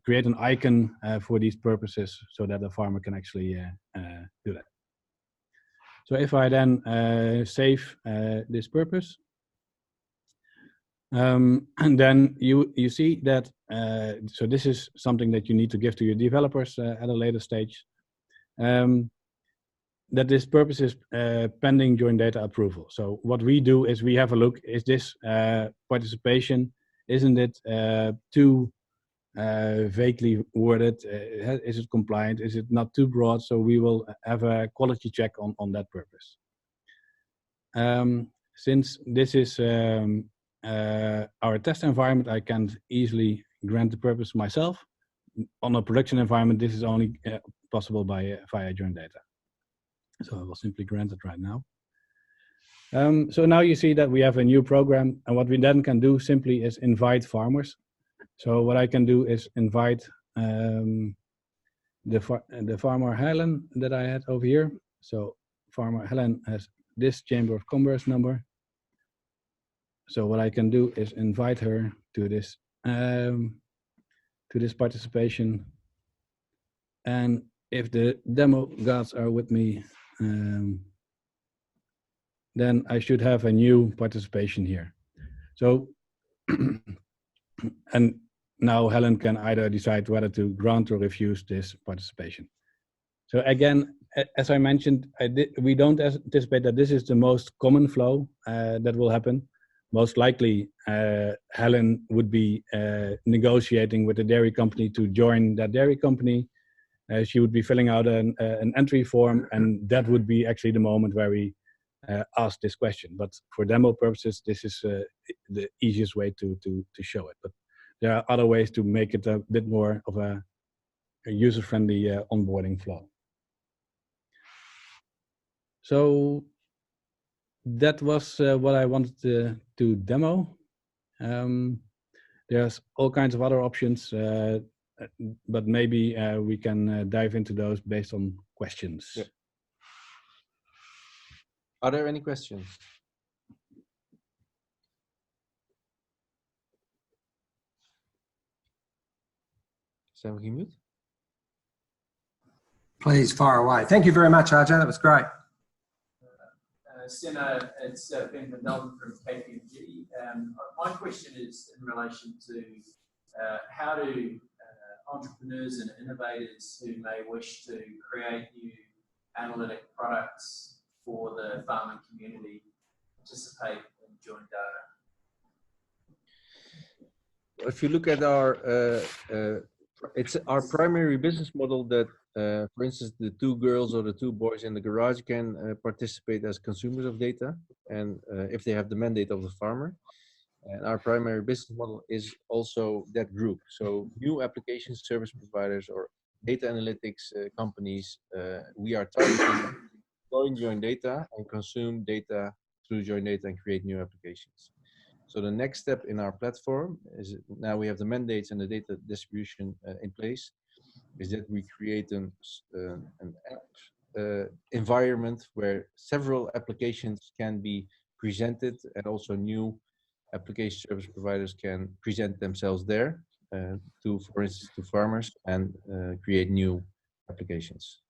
create an icon for these purposes so that the farmer can actually do that. So if I then save this purpose, and then you see that, so this is something that you need to give to your developers at a later stage, that this purpose is pending Joindata approval. So what we do is we have a look, is this participation, isn't it too vaguely worded? Is it compliant? Is it not too broad? So we will have a quality check on that purpose. Since this is our test environment, I can easily grant the purpose myself. On a production environment, this is only possible via Joindata. So I will simply grant it right now. So now you see that we have a new program, and what we then can do simply is invite farmers. So what I can do is invite the farmer Helen that I had over here. So farmer Helen has this Chamber of Commerce number. So what I can do is invite her to this participation. And if the demo gods are with me, then I should have a new participation here. So, and now Helen can either decide whether to grant or refuse this participation. So again, as I mentioned, we don't anticipate that this is the most common flow that will happen. Most likely, Helen would be negotiating with the dairy company to join that dairy company. She would be filling out an entry form, and that would be actually the moment where we ask this question. But for demo purposes, this is the easiest way to show it. But there are other ways to make it a bit more of a user-friendly onboarding flow. So that was what I wanted to demo. There's all kinds of other options, but maybe we can dive into those based on questions. Yeah. Are there any questions? Sam, can you mute? Please fire away. Thank you very much, Arjan. That was great. Sener, it's Ben van Delden from KPMG. My question is in relation to how do entrepreneurs and innovators who may wish to create new analytic products for the farming community participate in Joindata? If you look at it's our primary business model that, for instance, the two girls or the two boys in the garage can participate as consumers of data, and if they have the mandate of the farmer. And our primary business model is also that group. So new application service providers or data analytics companies, we are targeting to join Joindata and consume data through Joindata and create new applications. So the next step in our platform is, now we have the mandates and the data distribution in place, is that we create an app environment where several applications can be presented, and also new application service providers can present themselves there to, for instance, to farmers, and create new applications.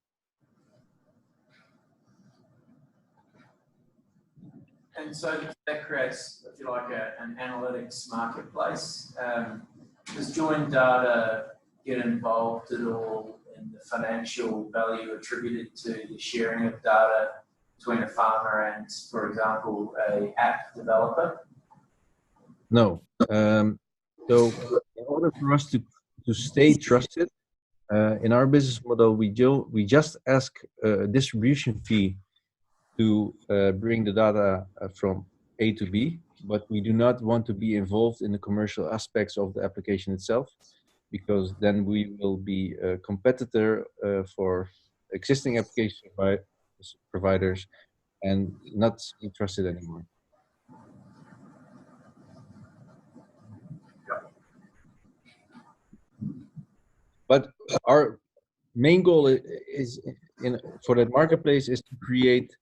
And so that creates, if you like, an analytics marketplace. Does Joindata get involved at all in the financial value attributed to the sharing of data between a farmer and, for example, a app developer? No. So in order for us to stay trusted, in our business model, we just ask a distribution fee to bring the data from A to B, but we do not want to be involved in the commercial aspects of the application itself, because then we will be a competitor for existing application providers and not trusted anymore. But our main goal is for that marketplace is to create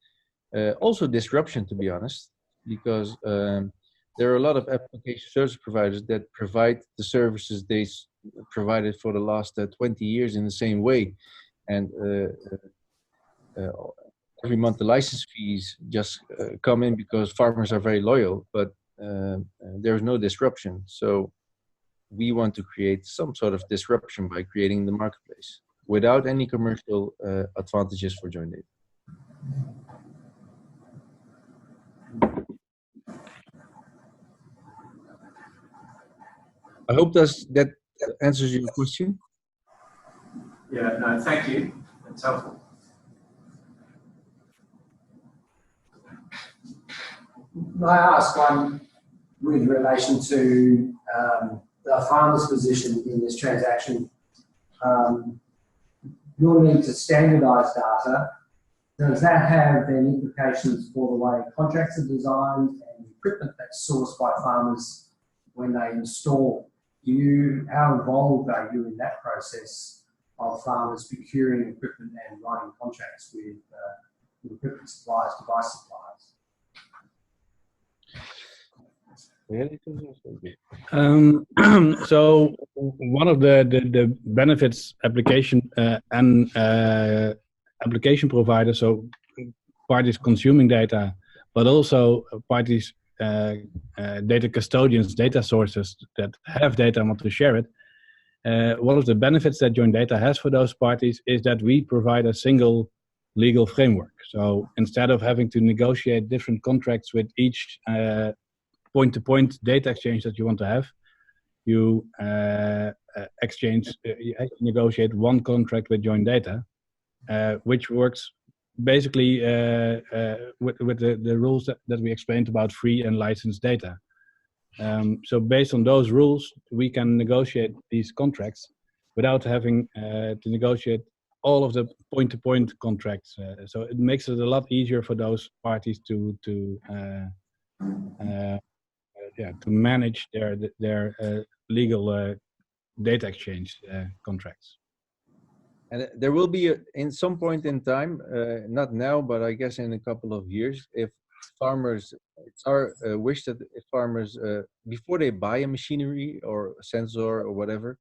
also disruption, to be honest, because there are a lot of application service providers that provide the services they provided for the last 20 years in the same way, and every month the license fees just come in because farmers are very loyal, but there's no disruption. So we want to create some sort of disruption by creating the marketplace without any commercial advantages for Joindata. I hope that answers your question. Yeah, no, thank you. That's helpful. May I ask one with relation to the farmer's position in this transaction? Your need to standardise data, does that have then implications for the way contracts are designed and equipment that's sourced by farmers when they install? How involved are you in that process of farmers procuring equipment and writing contracts with equipment suppliers, device suppliers? So one of the benefits application and application providers, so parties consuming data, but also parties data custodians, data sources that have data and want to share it. One of the benefits that Joindata has for those parties is that we provide a single legal framework. So instead of having to negotiate different contracts with each point-to-point data exchange that you want to have, you negotiate one contract with Joindata, which works basically with the rules that we explained about free and licensed data. So based on those rules, we can negotiate these contracts without having to negotiate all of the point-to-point contracts. So it makes it a lot easier for those parties to manage their legal data exchange contracts. And there will be in some point in time, not now, but I guess in a couple of years, if farmers, it's our wish that if farmers, before they buy a machinery or a sensor or whatever,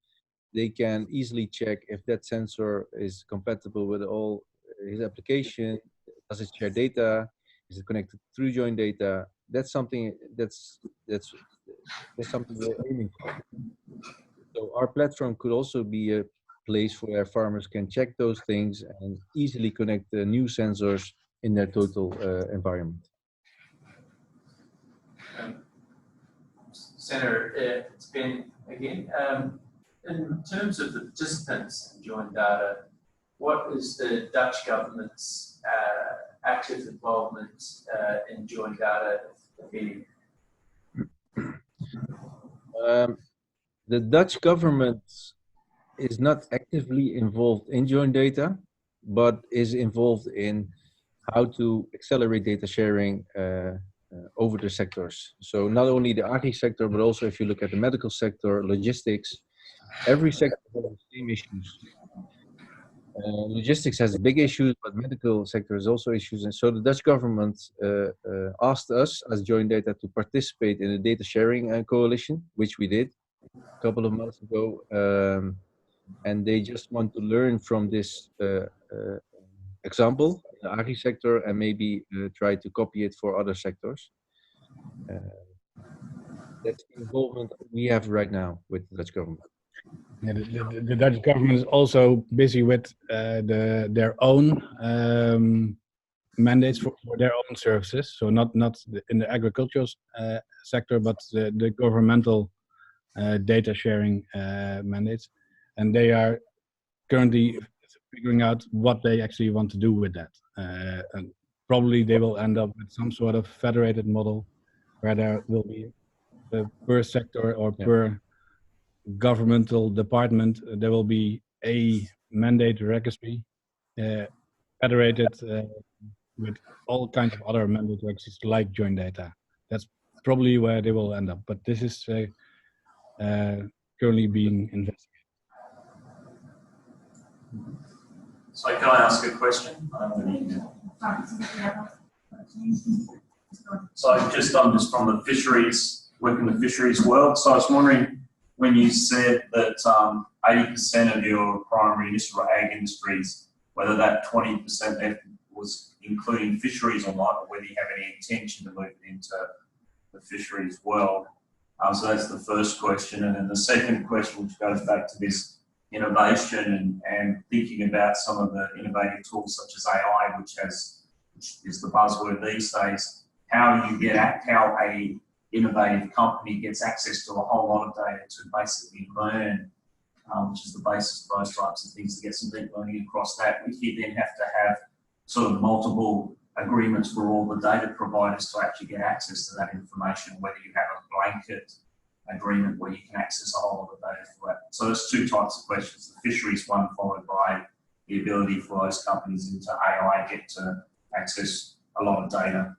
they can easily check if that sensor is compatible with all his application. Does it share data? Is it connected through Joindata? That's something that's something we're aiming for. So our platform could also be a place where farmers can check those things and easily connect the new sensors in their total environment. Senator, it's Ben again. In terms of the participants in Joindata, what is the Dutch government's active involvement in Joindata, if any? The Dutch government is not actively involved in Joindata, but is involved in how to accelerate data sharing over the sectors. So not only the agri sector, but also if you look at the medical sector, logistics, every sector has the same issues. Logistics has big issues, but medical sector has also issues. And so the Dutch government asked us as Joindata to participate in a data sharing coalition, which we did a couple of months ago. And they just want to learn from this example, the agri sector, and maybe try to copy it for other sectors. That's the involvement we have right now with the Dutch government. Yeah, the Dutch government is also busy with their own mandates for their own services. So not in the agricultural sector, but the governmental data sharing mandates, and they are currently figuring out what they actually want to do with that. And probably they will end up with some sort of federated model where there will be per sector or per governmental department, there will be a mandate registry federated with all kinds of other mandate registries like Joindata. That's probably where they will end up, but this is currently being investigated. So can I ask a question? So I'm just from the fisheries, work in the fisheries world. So I was wondering, when you said that 80% of your primary industry or ag industries, whether that 20% was including fisheries or not, or whether you have any intention to move it into the fisheries world. So that's the first question. And then the second question, which goes back to this innovation and thinking about some of the innovative tools such as AI, which is the buzzword these days. How a innovative company gets access to a whole lot of data to basically learn, which is the basis of those types of things, to get some deep learning across that. If you then have to have sort of multiple agreements for all the data providers to actually get access to that information, whether you have a blanket agreement where you can access a whole lot of data for that. So there's two types of questions. The fisheries one, followed by the ability for those companies into AI get to access a lot of data.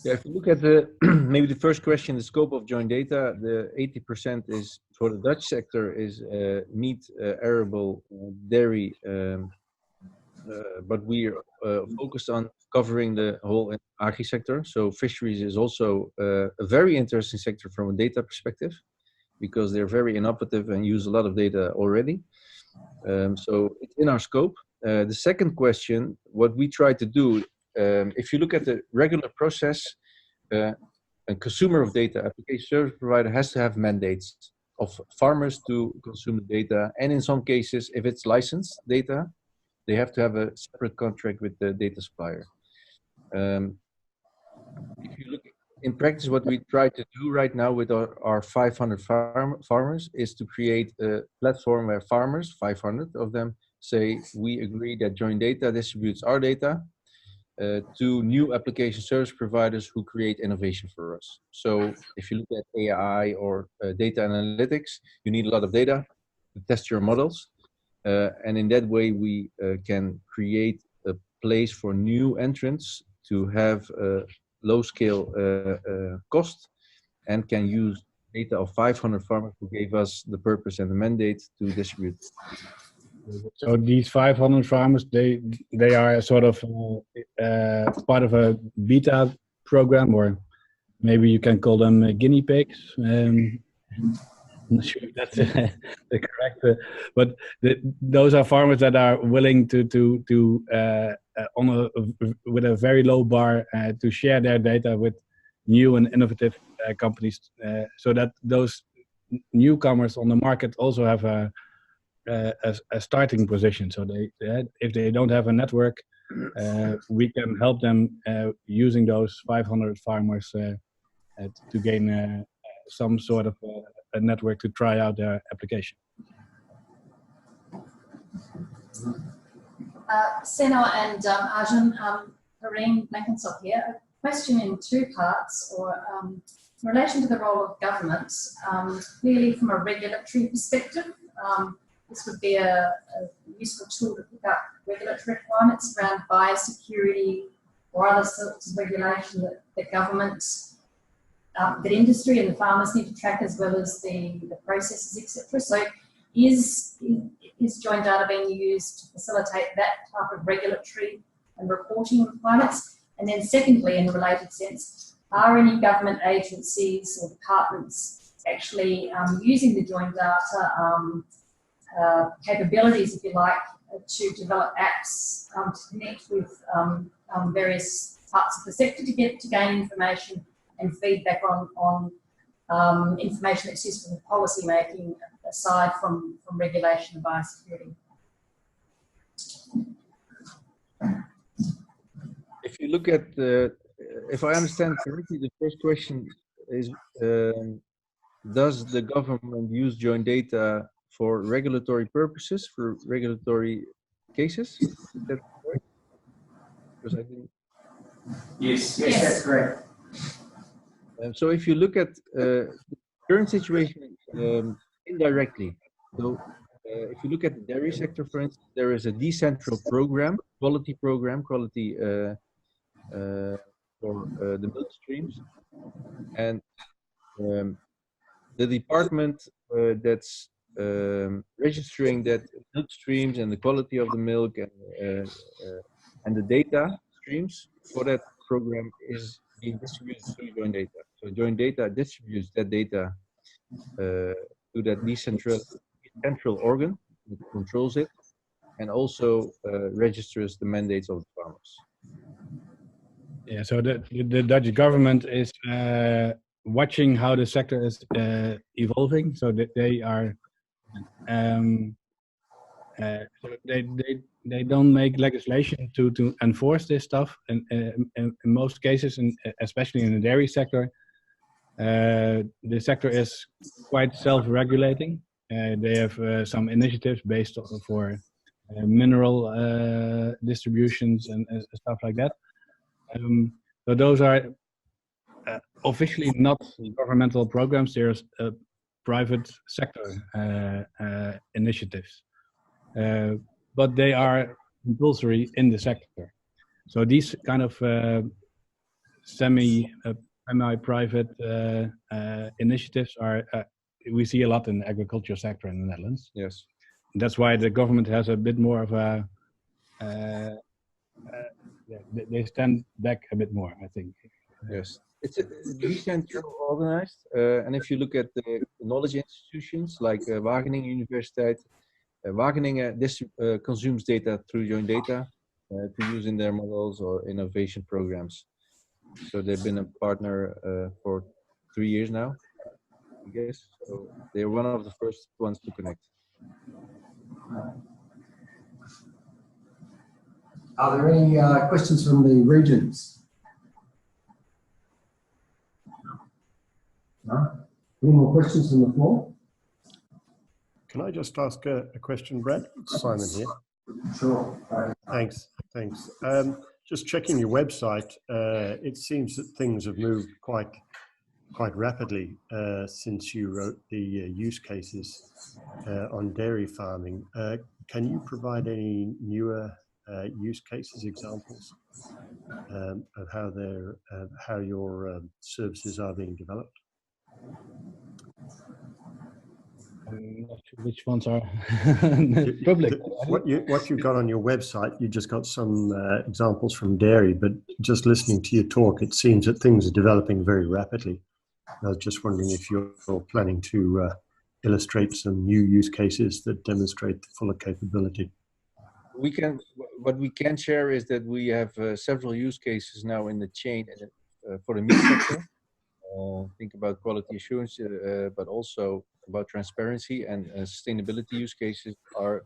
Yeah, if you look at the maybe the first question, the scope of Joindata, the 80% is for the Dutch sector is meat, arable, dairy, but we are focused on covering the whole agri sector. So fisheries is also a very interesting sector from a data perspective, because they're very innovative and use a lot of data already. So it's in our scope. The second question, what we try to do, if you look at the regular process, a consumer of data, application service provider, has to have mandates of farmers to consume the data. And in some cases, if it's licensed data, they have to have a separate contract with the data supplier. If you look in practice, what we try to do right now with our 500 farmers is to create a platform where farmers, 500 of them, say, we agree that Joindata distributes our data to new application service providers who create innovation for us. So if you look at AI or data analytics, you need a lot of data to test your models. And in that way, we can create a place for new entrants to have low-scale cost and can use data of 500 farmers who gave us the purpose and the mandate to distribute. So these 500 farmers, they are sort of part of a beta program, or maybe you can call them guinea pigs. I'm not sure if that's the correct, but those are farmers that are willing with a very low bar to share their data with new and innovative companies, so that those newcomers on the market also have a starting position. So if they don't have a network, we can help them using those 500 farmers to gain some sort of a network to try out their application. Sener and Ajan, Irene Blankenstock here. A question in two parts, or in relation to the role of governments. Clearly, from a regulatory perspective, this would be a useful tool to pick up regulatory requirements around biosecurity or other sorts of regulation that governments, that industry and the farmers need to track, as well as the processes, etc. So is Joindata being used to facilitate that type of regulatory and reporting requirements? And then secondly, in a related sense, are any government agencies or departments actually using the Joindata capabilities, if you like, to develop apps to connect with various parts of the sector to gain information and feedback on information that's useful for policy making, aside from regulation of biosecurity? if you look at, if I understand correctly, the first question is, does the government use Joindata for regulatory purposes, for regulatory cases? Is that correct? Because I didn't. Yes, Yes. that's correct. So if you look at the current situation indirectly, so if you look at the dairy sector, for instance, there is a decentral program, quality for the milk streams, and the department that's registering that milk streams and the quality of the milk and the data streams for that program is being distributed through Joindata. So Joindata distributes that data to that decentral organ that controls it, and also registers the mandates of the farmers. Yeah, so the Dutch government is watching how the sector is evolving, so that they are so they don't make legislation to enforce this stuff, and in most cases, and especially in the dairy sector, the sector is quite self-regulating. They have some initiatives based on for mineral distributions and stuff like that. So those are officially not governmental programs. There's private sector initiatives, but they are compulsory in the sector. So these kind of semi-private initiatives are we see a lot in the agriculture sector in the Netherlands. Yes, that's why the government has a bit more of a they stand back a bit more, I think. Yes, it's decentral organized, and if you look at the knowledge institutions like Wageningen Universiteit, Wageningen consumes data through Joindata to use in their models or innovation programs. So they've been a partner for 3 years now, I guess. So they're one of the first ones to connect. Are there any questions from the regions? No? Any more questions from the floor? Can I just ask a question, Brad? It's Simon here. Sure. Thanks. Just checking your website, it seems that things have moved quite rapidly since you wrote the use cases on dairy farming. Can you provide any newer use cases examples of how your services are being developed? I'm not sure which ones are public. What you've got on your website, you just got some examples from dairy, but just listening to your talk, it seems that things are developing very rapidly. I was just wondering if you're planning to illustrate some new use cases that demonstrate the fuller capability. What we can share is that we have several use cases now in the chain for the meat sector. Think about quality assurance, but also about transparency, and sustainability use cases are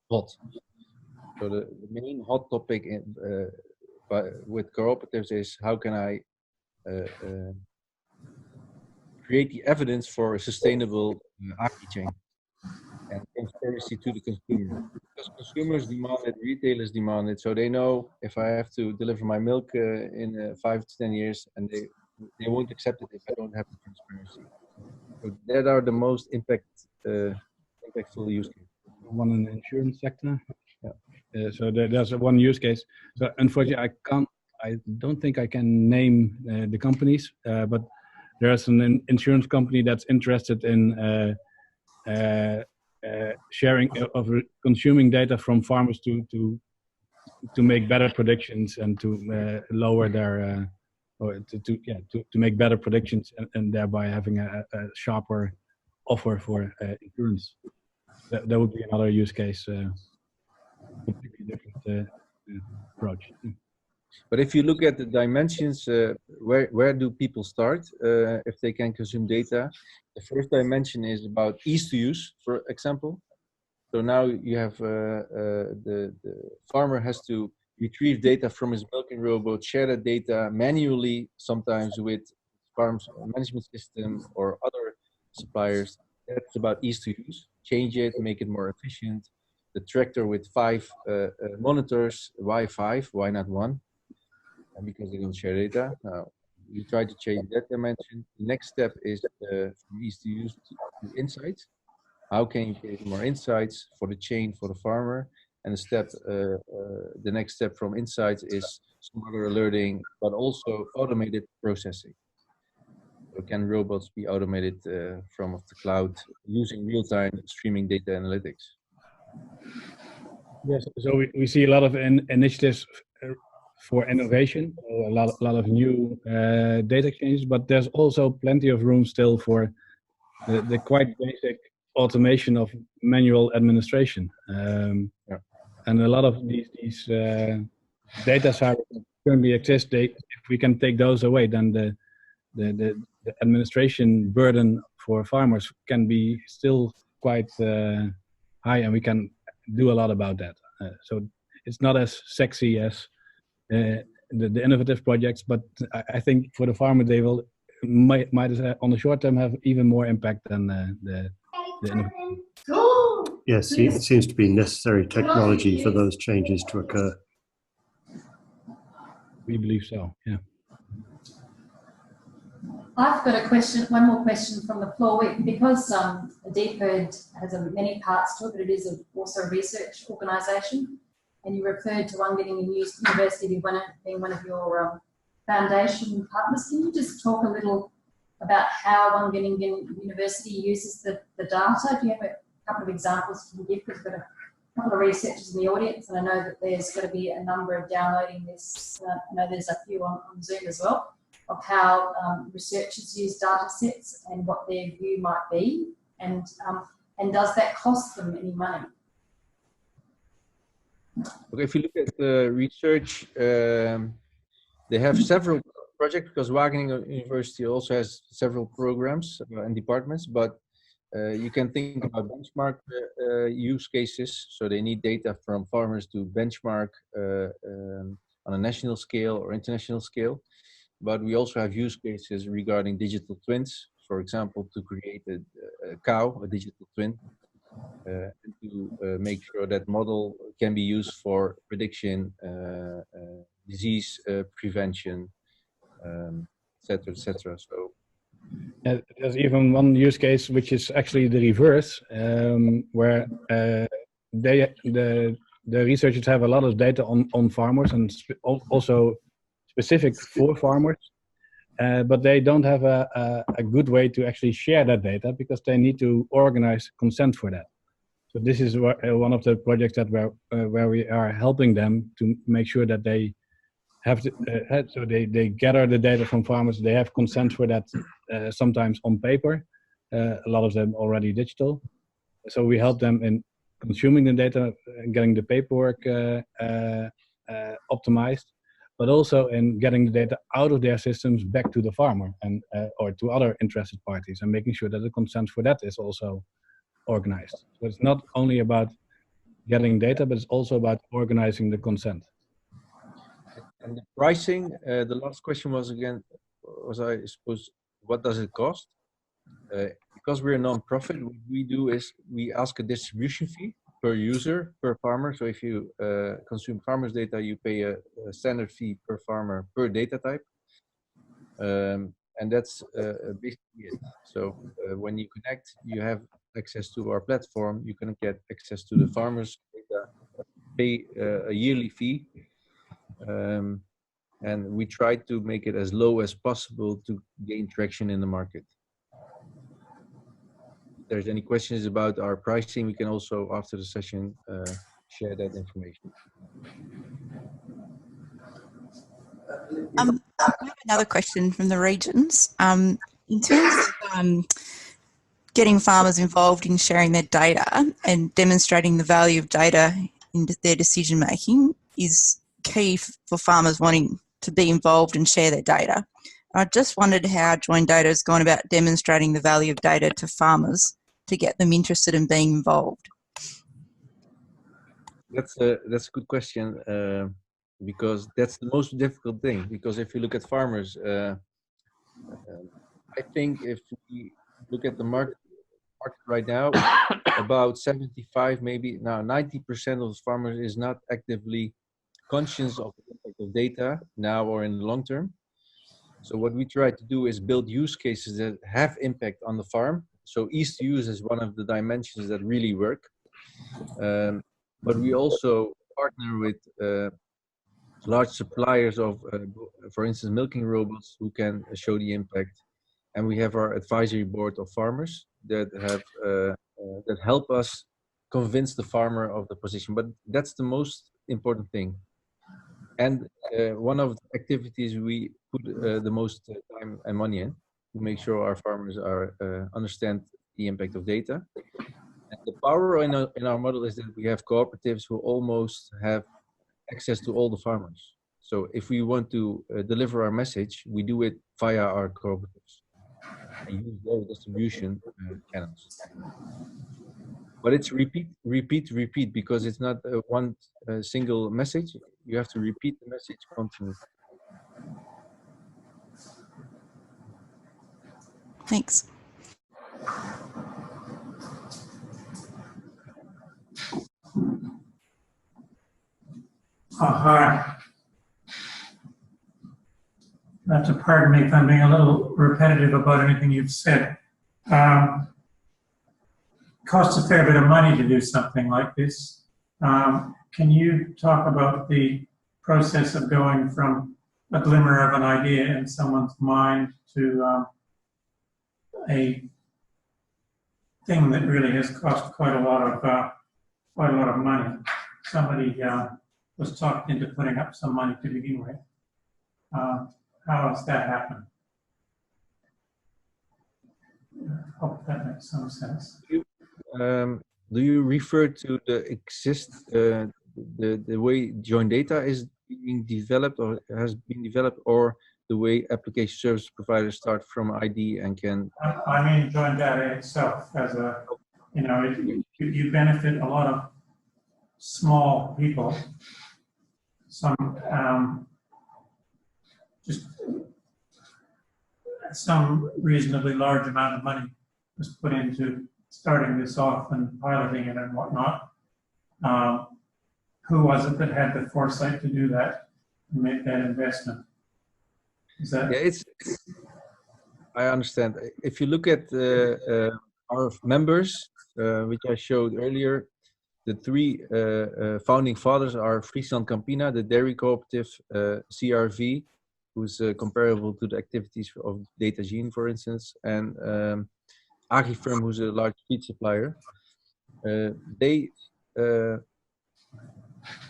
hot. So the main hot topic with cooperatives is how can I create the evidence for a sustainable agri chain and transparency to the consumer. Because consumers demand it, retailers demand it, so they know if I have to deliver my milk in 5 to 10 years, and they won't accept it if I don't have the transparency. So that are the most impactful use cases. One in the insurance sector. Yeah. So there's one use case. So unfortunately, I don't think I can name the companies, but there's an insurance company that's interested in sharing of consuming data from farmers to make better predictions and to lower their or to make better predictions, and thereby having a sharper offer for insurance. That would be another use case, completely different approach. But if you look at the dimensions, where do people start if they can consume data? The first dimension is about ease to use, for example. So now you have the farmer has to retrieve data from his milking robot, share that data manually, sometimes with farm's management system or other suppliers. That's about ease to use. Change it, make it more efficient. The tractor with 5 monitors, why 5? Why not 1? Because they don't share data. We try to change that dimension. The next step is from ease to use to insights. How can you create more insights for the chain, for the farmer? And the next step from insights is smarter alerting, but also automated processing. So can robots be automated from the cloud using real-time streaming data analytics? Yes, so we see a lot of initiatives for innovation, a lot of new data exchanges, but there's also plenty of room still for the quite basic automation of manual administration. And a lot of these data silos that currently exist, if we can take those away, then the administration burden for farmers can be still quite high, and we can do a lot about that. So it's not as sexy as the innovative projects, but I think for the farmer they might on the short term have even more impact than the innovative. Yes, it seems to be necessary technology for those changes to occur. We believe so, yeah. I've got a question, one more question from the floor. Because DPIRD has many parts to it, but it is also a research organisation, and you referred to Wageningen University being one of your foundation partners. Can you just talk a little about how Wageningen University uses the data? Do you have a couple of examples you can give? Because we've got a couple of researchers in the audience, and I know that there's going to be a number of downloading this. I know there's a few on Zoom as well, of how researchers use data sets and what their view might be, and does that cost them any money? Okay, if you look at the research, they have several projects because Wageningen University also has several programs and departments, but you can think about benchmark use cases. So they need data from farmers to benchmark on a national scale or international scale. But we also have use cases regarding digital twins, for example, to create a cow, a digital twin, and to make sure that model can be used for prediction, disease prevention, etc., etc. So there's even one use case which is actually the reverse, where the researchers have a lot of data on farmers and also specific for farmers, but they don't have a good way to actually share that data because they need to organize consent for that. So this is one of the projects that where we are helping them to make sure that they have to, so they gather the data from farmers. They have consent for that, sometimes on paper, a lot of them already digital. So we help them in consuming the data, getting the paperwork optimized, but also in getting the data out of their systems back to the farmer and or to other interested parties, and making sure that the consent for that is also organized. So it's not only about getting data, but it's also about organizing the consent. And the pricing, the last question was again, I suppose, what does it cost? Because we're a non-profit, what we do is we ask a distribution fee per user, per farmer. So if you consume farmers' data, you pay a standard fee per farmer per data type. And that's basically it. So when you connect, you have access to our platform, you can get access to the farmers' data, pay a yearly fee. And we try to make it as low as possible to gain traction in the market. If there's any questions about our pricing, we can also, after the session, share that information. I have another question from the regions. In terms of getting farmers involved in sharing their data and demonstrating the value of data in their decision making is key for farmers wanting to be involved and share their data. I just wondered how Joindata has gone about demonstrating the value of data to farmers to get them interested in being involved. That's a good question. because that's the most difficult thing. Because if you look at farmers, I think if we look at the market right now, about 75, maybe now 90% of farmers is not actively conscious of the impact of data now or in the long term. So what we try to do is build use cases that have impact on the farm. So ease to use is one of the dimensions that really work. But we also partner with large suppliers of, for instance, milking robots who can show the impact. And we have our advisory board of farmers that have that help us convince the farmer of the position. But that's the most important thing. And one of the activities we put the most time and money in to make sure our farmers are understand the impact of data. And the power in our model is that we have cooperatives who almost have access to all the farmers. So if we want to deliver our message, we do it via our cooperatives and use their distribution channels. But it's repeat, because it's not one single message. You have to repeat the message constantly. Thanks. Hi. You have to pardon me if I'm being a little repetitive about anything you've said. Costs a fair bit of money to do something like this. Can you talk about the process of going from a glimmer of an idea in someone's mind to a thing that really has cost quite a lot of money? Somebody was talked into putting up some money to begin with. How has that happened? I hope that makes some sense. Do you refer to the the way Joindata is being developed or has been developed, or the way application service providers start from ID and can? I mean Joindata itself as a, you benefit a lot of small people. Just some reasonably large amount of money was put into starting this off and piloting it and whatnot. Who was it that had the foresight to do that and make that investment? Is that? Yeah, I understand. If you look at our members, which I showed earlier, the three founding fathers are Friesland Campina, the dairy cooperative, CRV, who's comparable to the activities of Data Gene, for instance, and Agrifirm, who's a large feed supplier.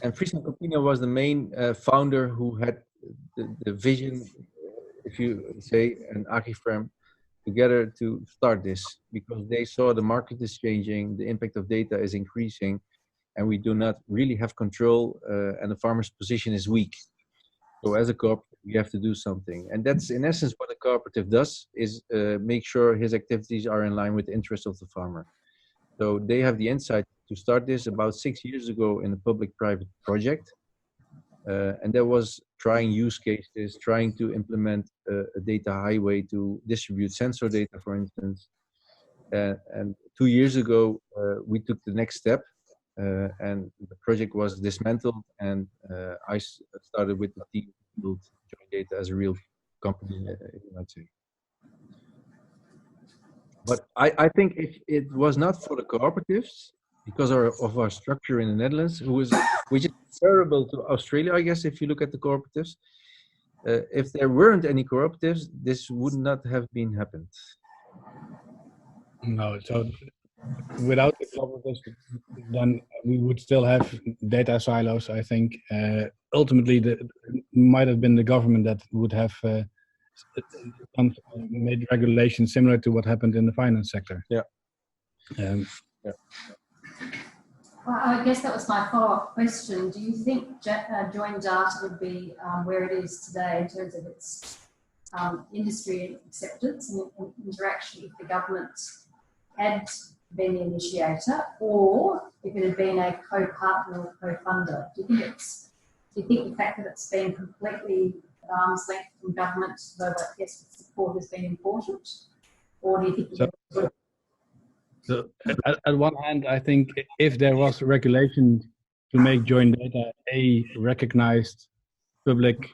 And Friesland Campina was the main founder who had the vision, if you say, and Agrifirm together to start this, because they saw the market is changing, the impact of data is increasing, and we do not really have control, and the farmer's position is weak. So as a cooperative, we have to do something. And that's in essence what a cooperative does, is make sure his activities are in line with the interest of the farmer. So they have the insight to start this about 6 years ago in a public-private project. And that was trying use cases, trying to implement a data highway to distribute sensor data, for instance. And 2 years ago, we took the next step, and the project was dismantled, and I started with the team to build Joindata as a real company, I'd say. But I think if it was not for the cooperatives, because of our structure in the Netherlands, which is comparable to Australia, I guess, if you look at the cooperatives, if there weren't any cooperatives, this would not have been happened. No, so without the cooperatives, then we would still have data silos, I think. Ultimately, it might have been the government that would have made regulations similar to what happened in the finance sector. Yeah. Yeah. Well, I guess that was my follow-up question. Do you think Joindata would be where it is today in terms of its industry acceptance and interaction with the government had been the initiator, or if it had been a co-partner or co-funder? Do you think it's Do you think the fact that it's been completely at arm's length from government, though I guess the support has been important, or do you think? So at one hand, I think if there was regulation to make Joindata a recognized public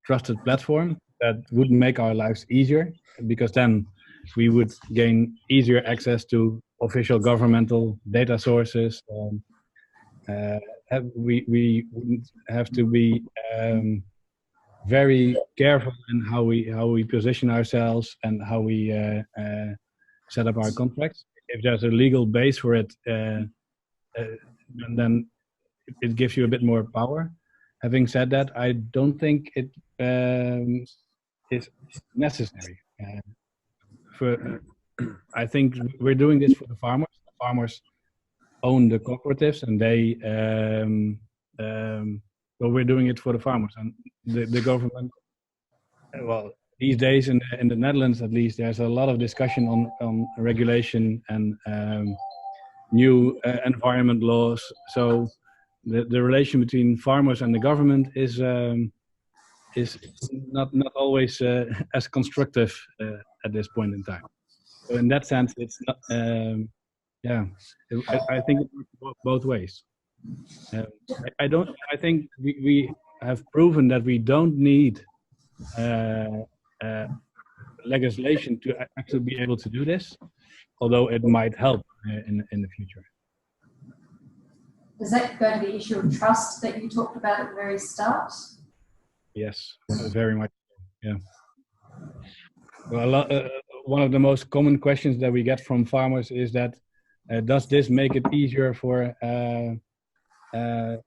trusted platform, that would make our lives easier, because then we would gain easier access to official governmental data sources. We wouldn't have to be very careful in how we position ourselves and how we set up our contracts. If there's a legal base for it, then it gives you a bit more power. Having said that, I don't think it is necessary. I think we're doing this for the farmers. The farmers own the cooperatives, and well, we're doing it for the farmers, and the government. Well, these days in the Netherlands, at least, there's a lot of discussion on regulation and new environment laws. So the relation between farmers and the government is not always as constructive at this point in time. So in that sense, it's not. I think it works both ways. I think we have proven that we don't need legislation to actually be able to do this, although it might help in the future. Does that go to the issue of trust that you talked about at the very start? Yes, very much. Yeah. Well, one of the most common questions that we get from farmers is that, does this make it easier for the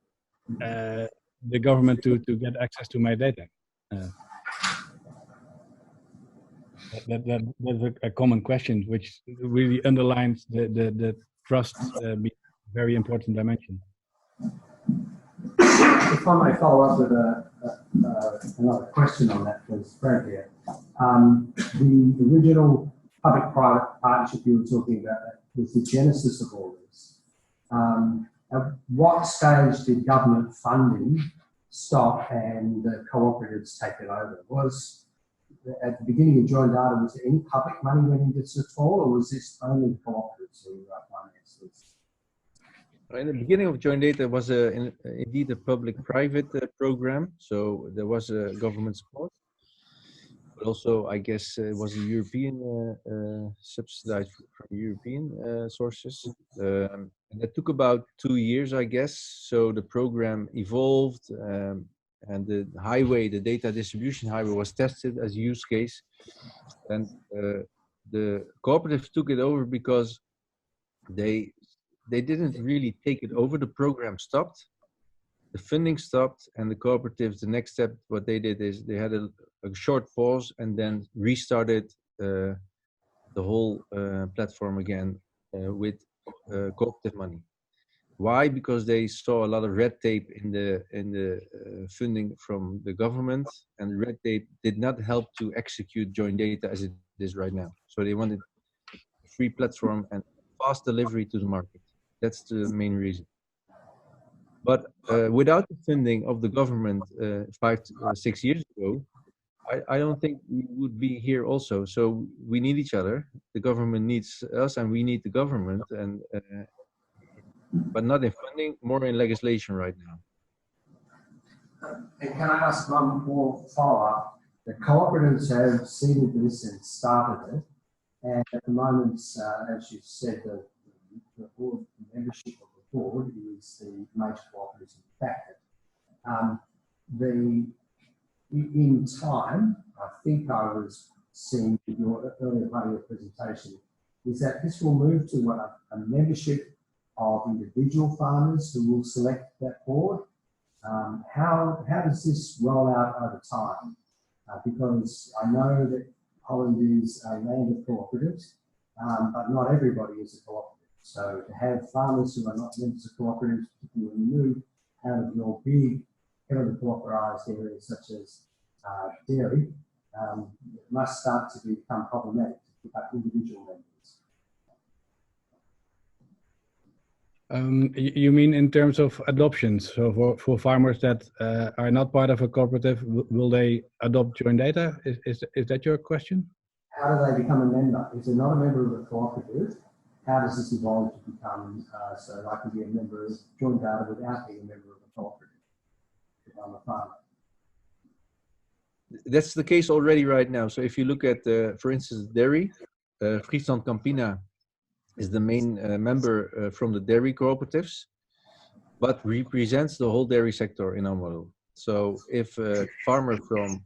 government to get access to my data? That's a common question, which really underlines the trust being a very important dimension. If I may follow up with another question on that, please, Fred here. The original public-private partnership you were talking about was the genesis of all this. At what stage did government funding stop and the cooperatives take it over? Was at the beginning of Joindata, was there any public money went into this at all, or was this only cooperatives who financed this? In the beginning of Joindata, it was indeed a public-private program, so there was government support. But also, I guess it was a European subsidized from European sources. And that took about 2 years, I guess. So the program evolved, and the highway, the data distribution highway, was tested as a use case. And the cooperatives took it over because they didn't really take it over. The program stopped, the funding stopped, and the cooperatives, the next step, what they did is they had a short pause and then restarted the whole platform again with cooperative money. Why? Because they saw a lot of red tape in the funding from the government, and red tape did not help to execute Joindata as it is right now. So they wanted a free platform and fast delivery to the market. That's the main reason. But without the funding of the government 5 to 6 years ago, I don't think we would be here also. So we need each other. The government needs us, and we need the government, and but not in funding, more in legislation right now. And can I ask one more follow-up? The cooperatives have seeded this and started it, and at the moment, as you said, the board, the membership of the board is the major cooperatives impacted. In time, I think I was seeing your earlier part of your presentation, is that this will move to a membership of individual farmers who will select that board. How does this roll out over time? Because I know that Holland is a land of cooperatives, but not everybody is a cooperative. So to have farmers who are not members of cooperatives, particularly when you move out of your big, heavily cooperatised areas such as dairy, it must start to become problematic to pick up individual members. You mean in terms of adoptions? So for farmers that are not part of a cooperative, will they adopt Joindata? Is that your question? How do they become a member? If they're not a member of a cooperative, how does this evolve to become, so I can be a member of Joindata without being a member of a cooperative if I'm a farmer? That's the case already right now. So if you look at, for instance, dairy, Friesland Campina is the main member from the dairy cooperatives, but represents the whole dairy sector in our model. So if a farmer from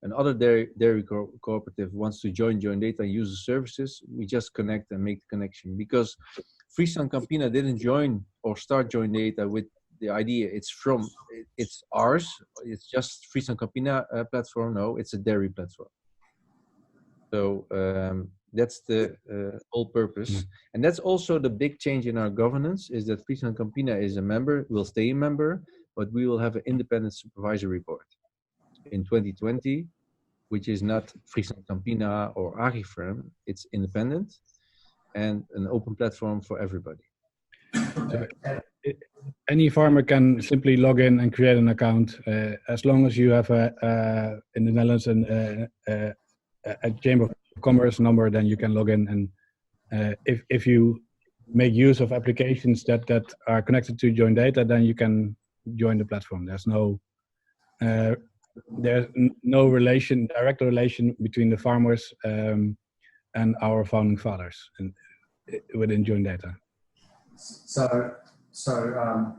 another dairy cooperative wants to join Joindata and use the services, we just connect and make the connection. Because Friesland Campina didn't join or start Joindata with the idea it's ours, it's just Friesland Campina platform. No, it's a dairy platform. So that's the whole purpose. And that's also the big change in our governance, is that Friesland Campina is a member, will stay a member, but we will have an independent supervisory board in 2020, which is not Friesland Campina or AgriFirm, it's independent and an open platform for everybody. Any farmer can simply log in and create an account as long as you have in the Netherlands a Chamber of Commerce number. Then you can log in, and if you make use of applications that are connected to Joindata, then you can join the platform. There's no direct relation between the farmers and our founding fathers within Joindata. So a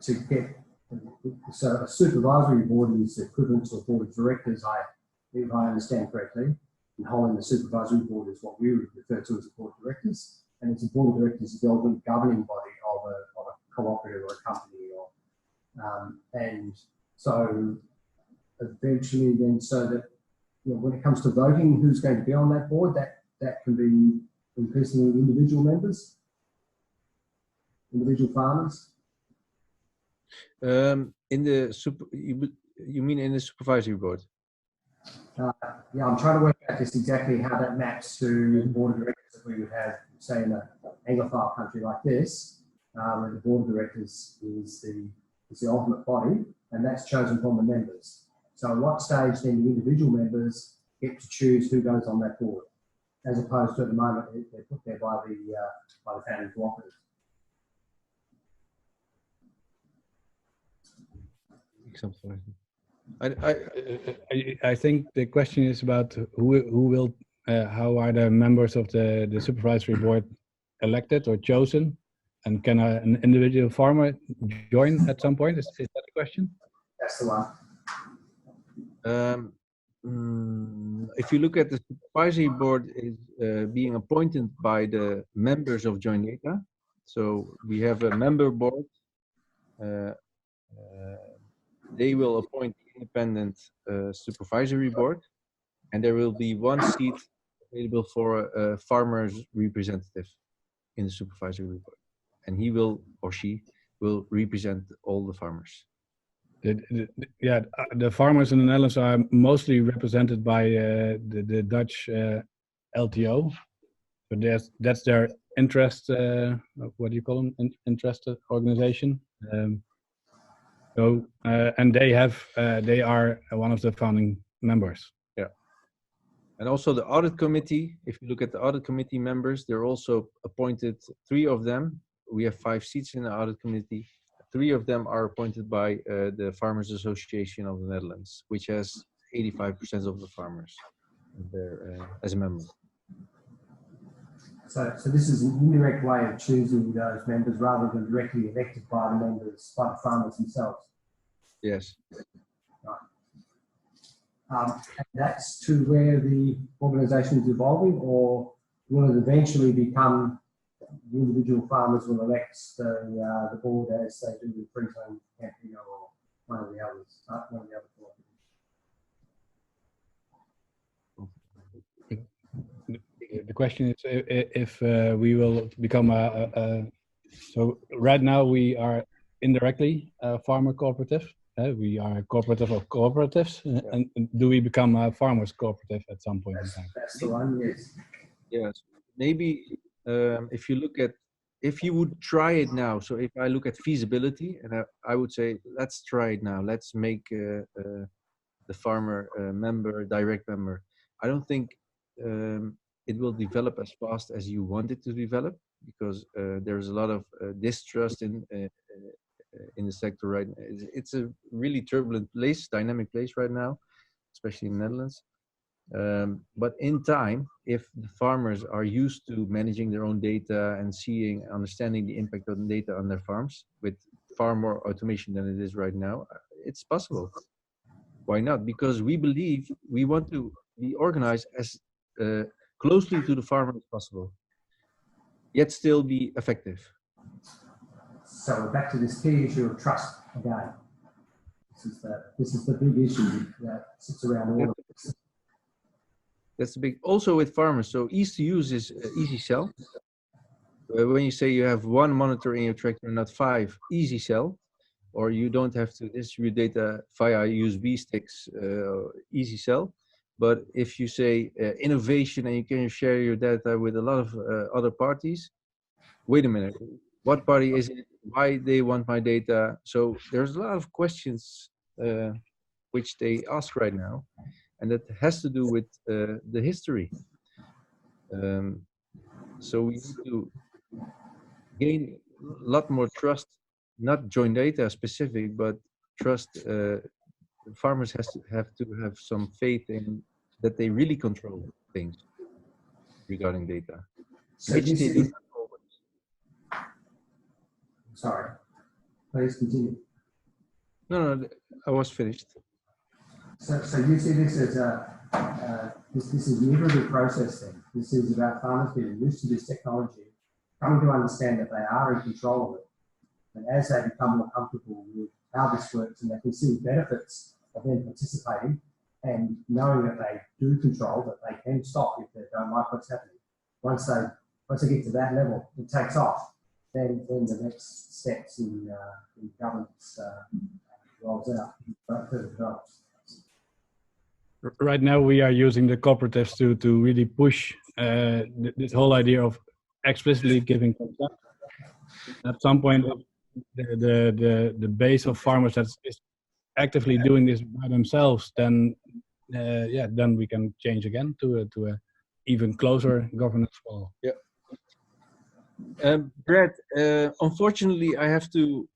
supervisory board is equivalent to a board of directors, if I understand correctly. In Holland, the supervisory board is what we would refer to as a board of directors, and it's a board of directors, the governing body of a cooperative or a company, and so eventually, then, so that when it comes to voting, who's going to be on that board, that can be increasingly individual members, individual farmers. You mean in the supervisory board? Yeah, I'm trying to work out just exactly how that maps to the board of directors that we would have, say, in an Anglophile country like this, where the board of directors is the ultimate body, and that's chosen from the members. So at what stage then the individual members get to choose who goes on that board, as opposed to at the moment they're put there by the founding cooperative. I think the question is about who will, how are the members of the supervisory board elected or chosen, and can an individual farmer join at some point? Is that the question? That's the one. If you look at the supervisory board, is being appointed by the members of Joindata. So we have a member board. They will appoint the independent supervisory board, and there will be one seat available for a farmer's representative in the supervisory board, and he will or she will represent all the farmers. The farmers in the Netherlands are mostly represented by the Dutch LTO. So that's their interest. What do you call them? Interested organization. And they are one of the founding members. Yeah. And also the audit committee. If you look at the audit committee members, they're also appointed. 3 of them. We have 5 seats in the audit committee. 3 of them are appointed by the Farmers Association of the Netherlands, which has 85% of the farmers there as a member. So this is an indirect way of choosing those members rather than directly elected by the members, by the farmers themselves. Yes. Right. And that's to where the organisation is evolving, or will it eventually become the individual farmers will elect the board as they do with Friesland Campina or one of the others, one of the other cooperatives? The question is if we will become so right now we are indirectly a farmer cooperative. We are a cooperative of cooperatives, and do we become a farmers cooperative at some point in time? That's the one, yes. Yes, maybe if you look at if you would try it now, so if I look at feasibility, and I would say, let's try it now. Let's make the farmer member, direct member. I don't think it will develop as fast as you want it to develop, because there's a lot of distrust in the sector right now. It's a really turbulent place, dynamic place right now, especially in the Netherlands. But in time, if the farmers are used to managing their own data and understanding the impact of the data on their farms with far more automation than it is right now, it's possible. Why not? Because we believe we want to be organized as closely to the farmer as possible, yet still be effective. So we're back to this key issue of trust again. This is the big issue that sits around all of this. That's the big, also with farmers. So easy to use is easy sell. When you say you have one monitor in your tractor, not 5, easy sell, or you don't have to distribute data via USB sticks, easy sell. But if you say innovation and you can share your data with a lot of other parties, wait a minute, what party is it? Why they want my data? So there's a lot of questions which they ask right now. And that has to do with the history. So we need to gain a lot more trust, not Joindata specific, but trust. Farmers have to have some faith in that they really control things regarding data. So Which they do not always. Sorry, please continue. No, I was finished. So you see this as this is an iterative process then. This is about farmers getting used to this technology, coming to understand that they are in control of it. And as they become more comfortable with how this works and they can see the benefits of them participating and knowing that they do control, that they can stop if they don't like what's happening. Once they get to that level, it takes off. Then the next steps in governance rolls out, further develops. Right now we are using the cooperatives to really push this whole idea of explicitly giving consent. At some point, the base of farmers that is actively doing this by themselves, then then we can change again to a even closer governance model. Yeah. Brad, unfortunately, I have to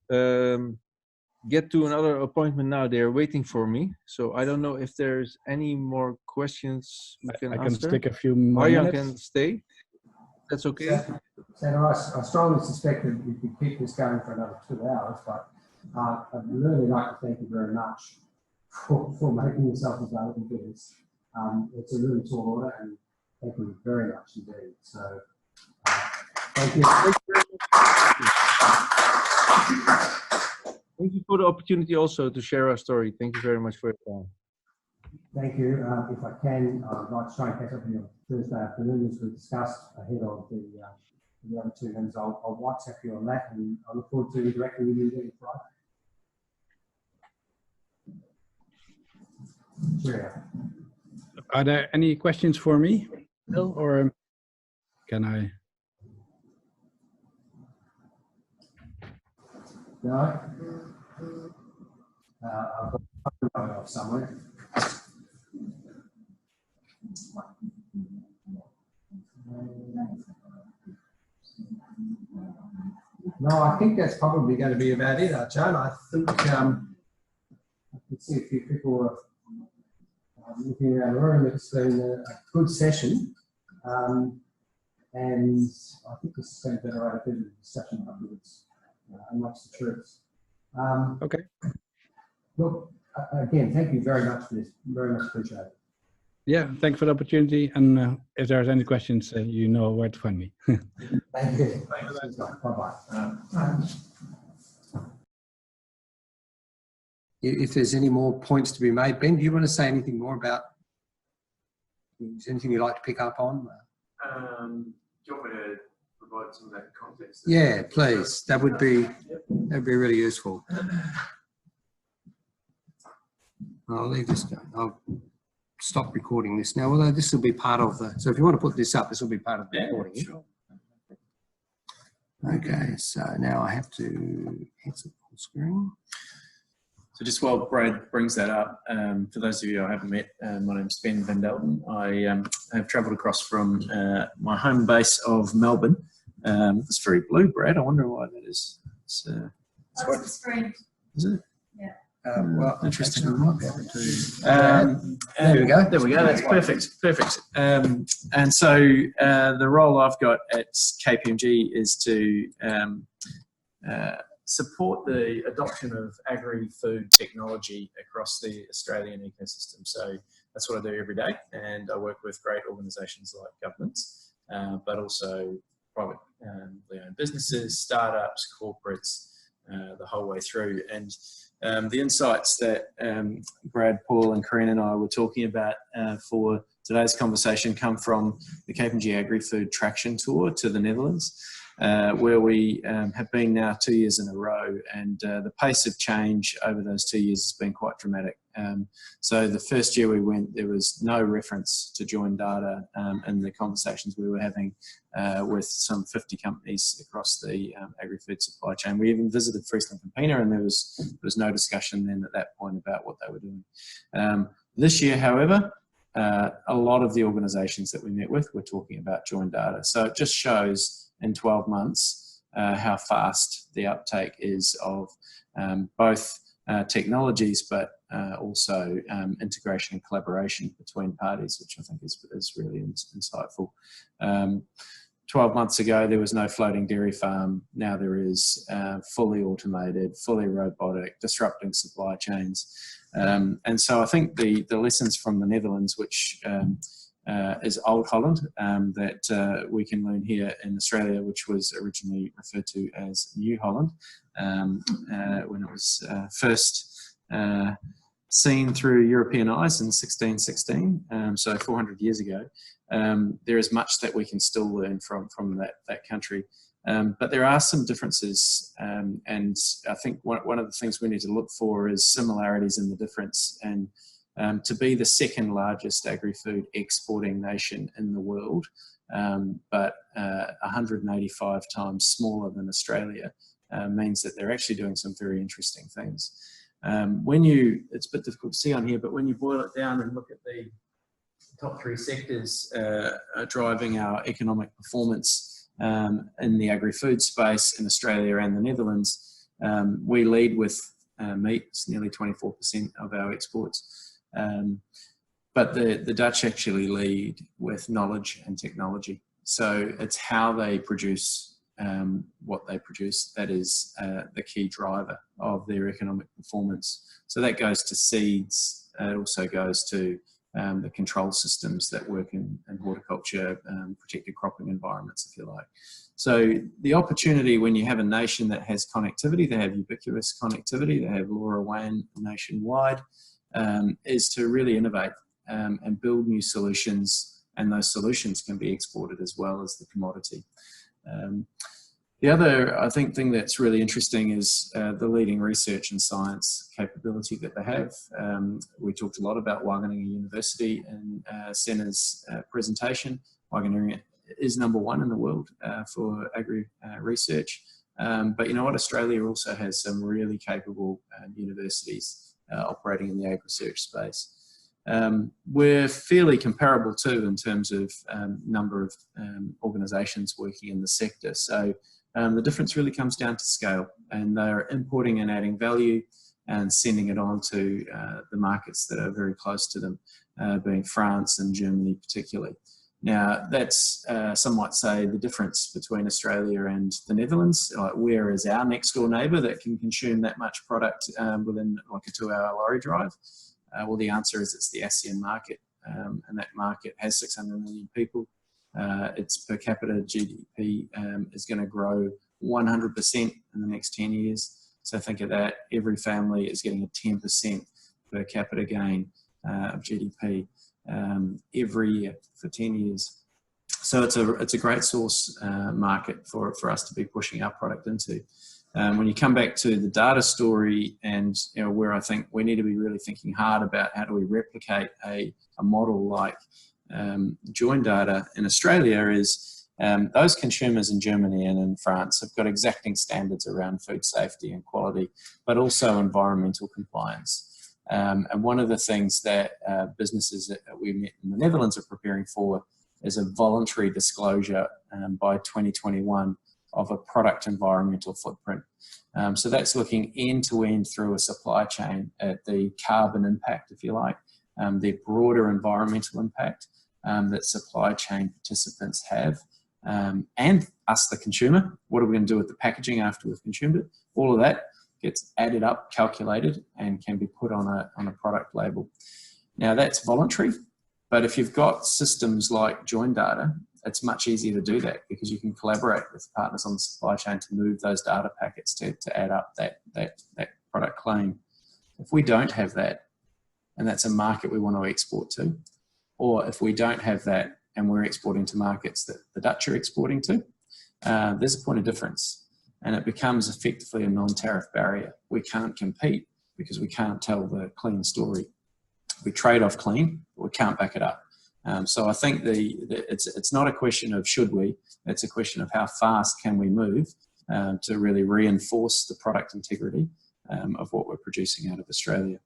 get to another appointment now. They're waiting for me, so I don't know if there's any more questions we can answer. I can stick a few more Arjan minutes. can stay. That's okay. I strongly suspect that we could keep this going for another 2 hours, but I'd really like to thank you very much for making yourself available for this. It's a really tall order, and thank you very much indeed. So, thank you. Thank you for the opportunity also to share our story. Thank you very much for your time. Thank you. If I can, I'd like to try and catch up with you on Thursday afternoon, as we discussed ahead of the other 2 rooms. I'll WhatsApp you on that, and I look forward to interacting with you again Friday. Cheerio. Are there any questions for me, Bill, or can I? No? I've got it off somewhere. No, I think that's probably going to be about it, Ajan. I think I can see a few people looking around the room. It's been a good session, and I think this is going to generate a bit of discussion afterwards amongst the troops. Okay. Look, again, thank you very much for this. Very much appreciate it. Yeah, thanks for the opportunity. And if there's any questions, you know where to find me. Thank you. Bye-bye. If there's any more points to be made, Ben, do you want to say anything more about? Is there anything you'd like to pick up on? Do you want me to provide some of that context? Yeah, please. That would be really useful. I'll leave this going. I'll stop recording this now, although this will be part of the, so if you want to put this up, this will be part of the recording. Sure. Okay, so now I have to exit full screen. So just while Brad brings that up, for those of you I haven't met, my name's Ben van Delden. I have travelled across from my home base of Melbourne. It's very blue, Brad. I wonder why that is. It's That's the screen. Is it? Yeah. Well, interesting. actually, we might be able to. There we go. There we go. That's perfect. Perfect. And so the role I've got at KPMG is to support the adoption of agri-food technology across the Australian ecosystem. So that's what I do every day, and I work with great organisations like governments, but also privately owned businesses, startups, corporates, the whole way through. And the insights that Brad, Paul and Corinne and I were talking about for today's conversation come from the KPMG Agri-Food Traction Tour to the Netherlands, where we have been now 2 years in a row, and the pace of change over those 2 years has been quite dramatic. So the first year we went, there was no reference to Joindata in the conversations we were having with some 50 companies across the agri-food supply chain. We even visited Friesland Campina, and there was no discussion then at that point about what they were doing. This year, however, a lot of the organisations that we met with were talking about Joindata. So it just shows in 12 months how fast the uptake is of both technologies, but also integration and collaboration between parties, which I think is really insightful. 12 months ago, there was no floating dairy farm. Now there is fully automated, fully robotic, disrupting supply chains. And so I think the lessons from the Netherlands, which is Old Holland, that we can learn here in Australia, which was originally referred to as New Holland, when it was first seen through European eyes in 1616, so 400 years ago. There is much that we can still learn from that country. But there are some differences, and I think one of the things we need to look for is similarities in the difference. And to be the second largest agri-food exporting nation in the world, but 185 times smaller than Australia, means that they're actually doing some very interesting things. It's a bit difficult to see on here, but when you boil it down and look at the top three sectors driving our economic performance in the agri-food space in Australia and the Netherlands, we lead with meat. It's nearly 24% of our exports. But the Dutch actually lead with knowledge and technology. So it's how they produce what they produce that is the key driver of their economic performance. So that goes to seeds. It also goes to the control systems that work in horticulture, protected cropping environments, if you like. So the opportunity when you have a nation that has connectivity, they have ubiquitous connectivity, they have LoRaWAN nationwide, is to really innovate and build new solutions, and those solutions can be exported as well as the commodity. The other, I think, thing that's really interesting is the leading research and science capability that they have. We talked a lot about Wageningen University in Sener's presentation. Wageningen is #1 in the world for agri research. But you know what? Australia also has some really capable universities operating in the agri-research space. We're fairly comparable too in terms of number of organisations working in the sector. So the difference really comes down to scale, and they're importing and adding value and sending it on to the markets that are very close to them, being France and Germany particularly. Now, that's some might say the difference between Australia and the Netherlands. Where is our next door neighbour that can consume that much product within like a 2-hour lorry drive? Well, the answer is it's the ASEAN market, and that market has 600 million people. Its per capita GDP is going to grow 100% in the next 10 years. So think of that. Every family is getting a 10% per capita gain of GDP every year for 10 years. So it's a great source market for us to be pushing our product into. When you come back to the data story, and where I think we need to be really thinking hard about how do we replicate a model like Joindata in Australia, is Those consumers in Germany and in France have got exacting standards around food safety and quality, but also environmental compliance. And one of the things that businesses that we met in the Netherlands are preparing for is a voluntary disclosure by 2021 of a product environmental footprint. So that's looking end to end through a supply chain at the carbon impact, if you like, the broader environmental impact that supply chain participants have, and us, the consumer. What are we going to do with the packaging after we've consumed it? All of that gets added up, calculated, and can be put on a product label. Now that's voluntary, but if you've got systems like Joindata, it's much easier to do that because you can collaborate with partners on the supply chain to move those data packets to add up that product claim. If we don't have that, and that's a market we want to export to, or if we don't have that and we're exporting to markets that the Dutch are exporting to, there's a point of difference, and it becomes effectively a non-tariff barrier. We can't compete because we can't tell the clean story. We trade off clean, but we can't back it up. So I think it's not a question of should we, it's a question of how fast can we move to really reinforce the product integrity of what we're producing out of Australia.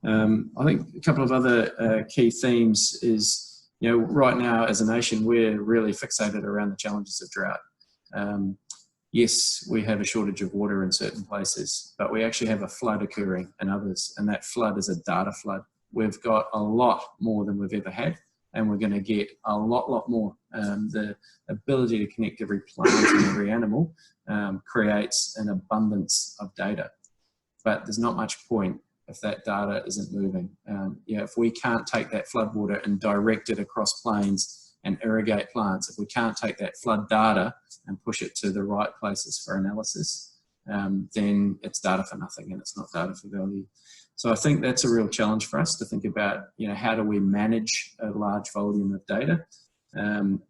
I think a couple of other key themes is, right now as a nation, we're really fixated around the challenges of drought. Yes, we have a shortage of water in certain places, but we actually have a flood occurring in others, and that flood is a data flood. We've got a lot more than we've ever had, and we're going to get a lot more. The ability to connect every plant and every animal creates an abundance of data, but there's not much point if that data isn't moving. If we can't take that flood water and direct it across plains and irrigate plants, if we can't take that flood data and push it to the right places for analysis, then it's data for nothing and it's not data for value. So I think that's a real challenge for us to think about, how do we manage a large volume of data? And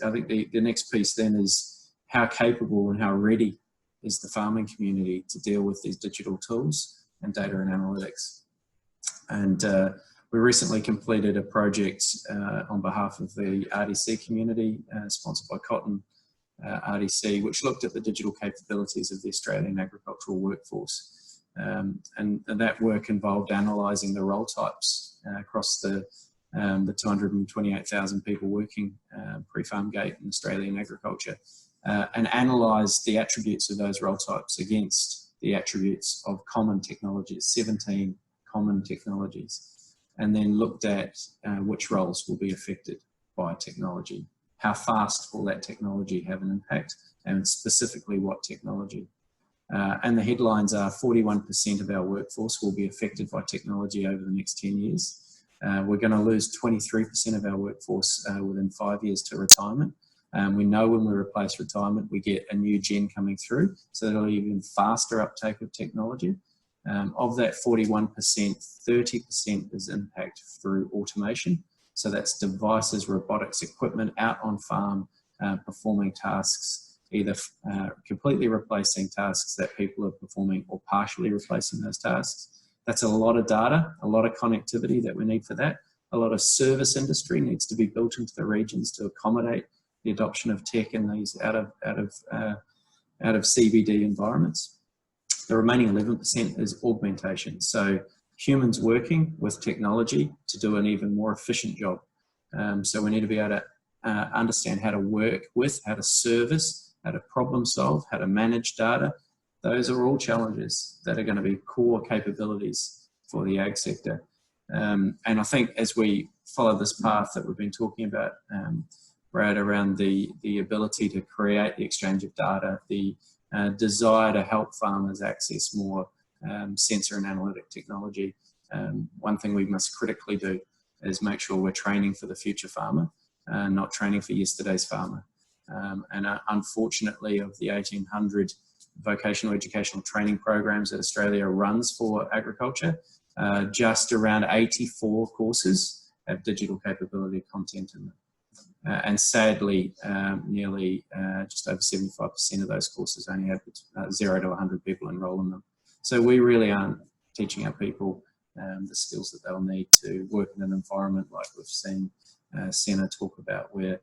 I think the next piece then is how capable and how ready is the farming community to deal with these digital tools and data and analytics. And we recently completed a project on behalf of the RDC community, sponsored by Cotton RDC, which looked at the digital capabilities of the Australian agricultural workforce. And that work involved analysing the role types across the 228,000 people working pre-farm gate in Australian agriculture, and analysed the attributes of those role types against the attributes of common technologies, 17 common technologies, and then looked at which roles will be affected by technology. How fast will that technology have an impact, and specifically what technology? And the headlines are 41% of our workforce will be affected by technology over the next 10 years. We're going to lose 23% of our workforce within 5 years to retirement. We know when we replace retirement, we get a new gen coming through, so that'll even faster uptake of technology. Of that 41%, 30% is impact through automation. So that's devices, robotics, equipment out on farm, performing tasks, either completely replacing tasks that people are performing or partially replacing those tasks. That's a lot of data, a lot of connectivity that we need for that. A lot of service industry needs to be built into the regions to accommodate the adoption of tech in these out of CBD environments. The remaining 11% is augmentation. So humans working with technology to do an even more efficient job. So we need to be able to understand how to work with, how to service, how to problem solve, how to manage data. Those are all challenges that are going to be core capabilities for the ag sector. And I think as we follow this path that we've been talking about, Brad, around the ability to create the exchange of data, the desire to help farmers access more sensor and analytic technology, one thing we must critically do is make sure we're training for the future farmer, not training for yesterday's farmer. And unfortunately, of the 1,800 vocational educational training programs that Australia runs for agriculture, just around 84 courses have digital capability content in them. And sadly, nearly just over 75% of those courses only have 0 to 100 people enroll in them. So we really aren't teaching our people the skills that they'll need to work in an environment like we've seen Sener talk about, where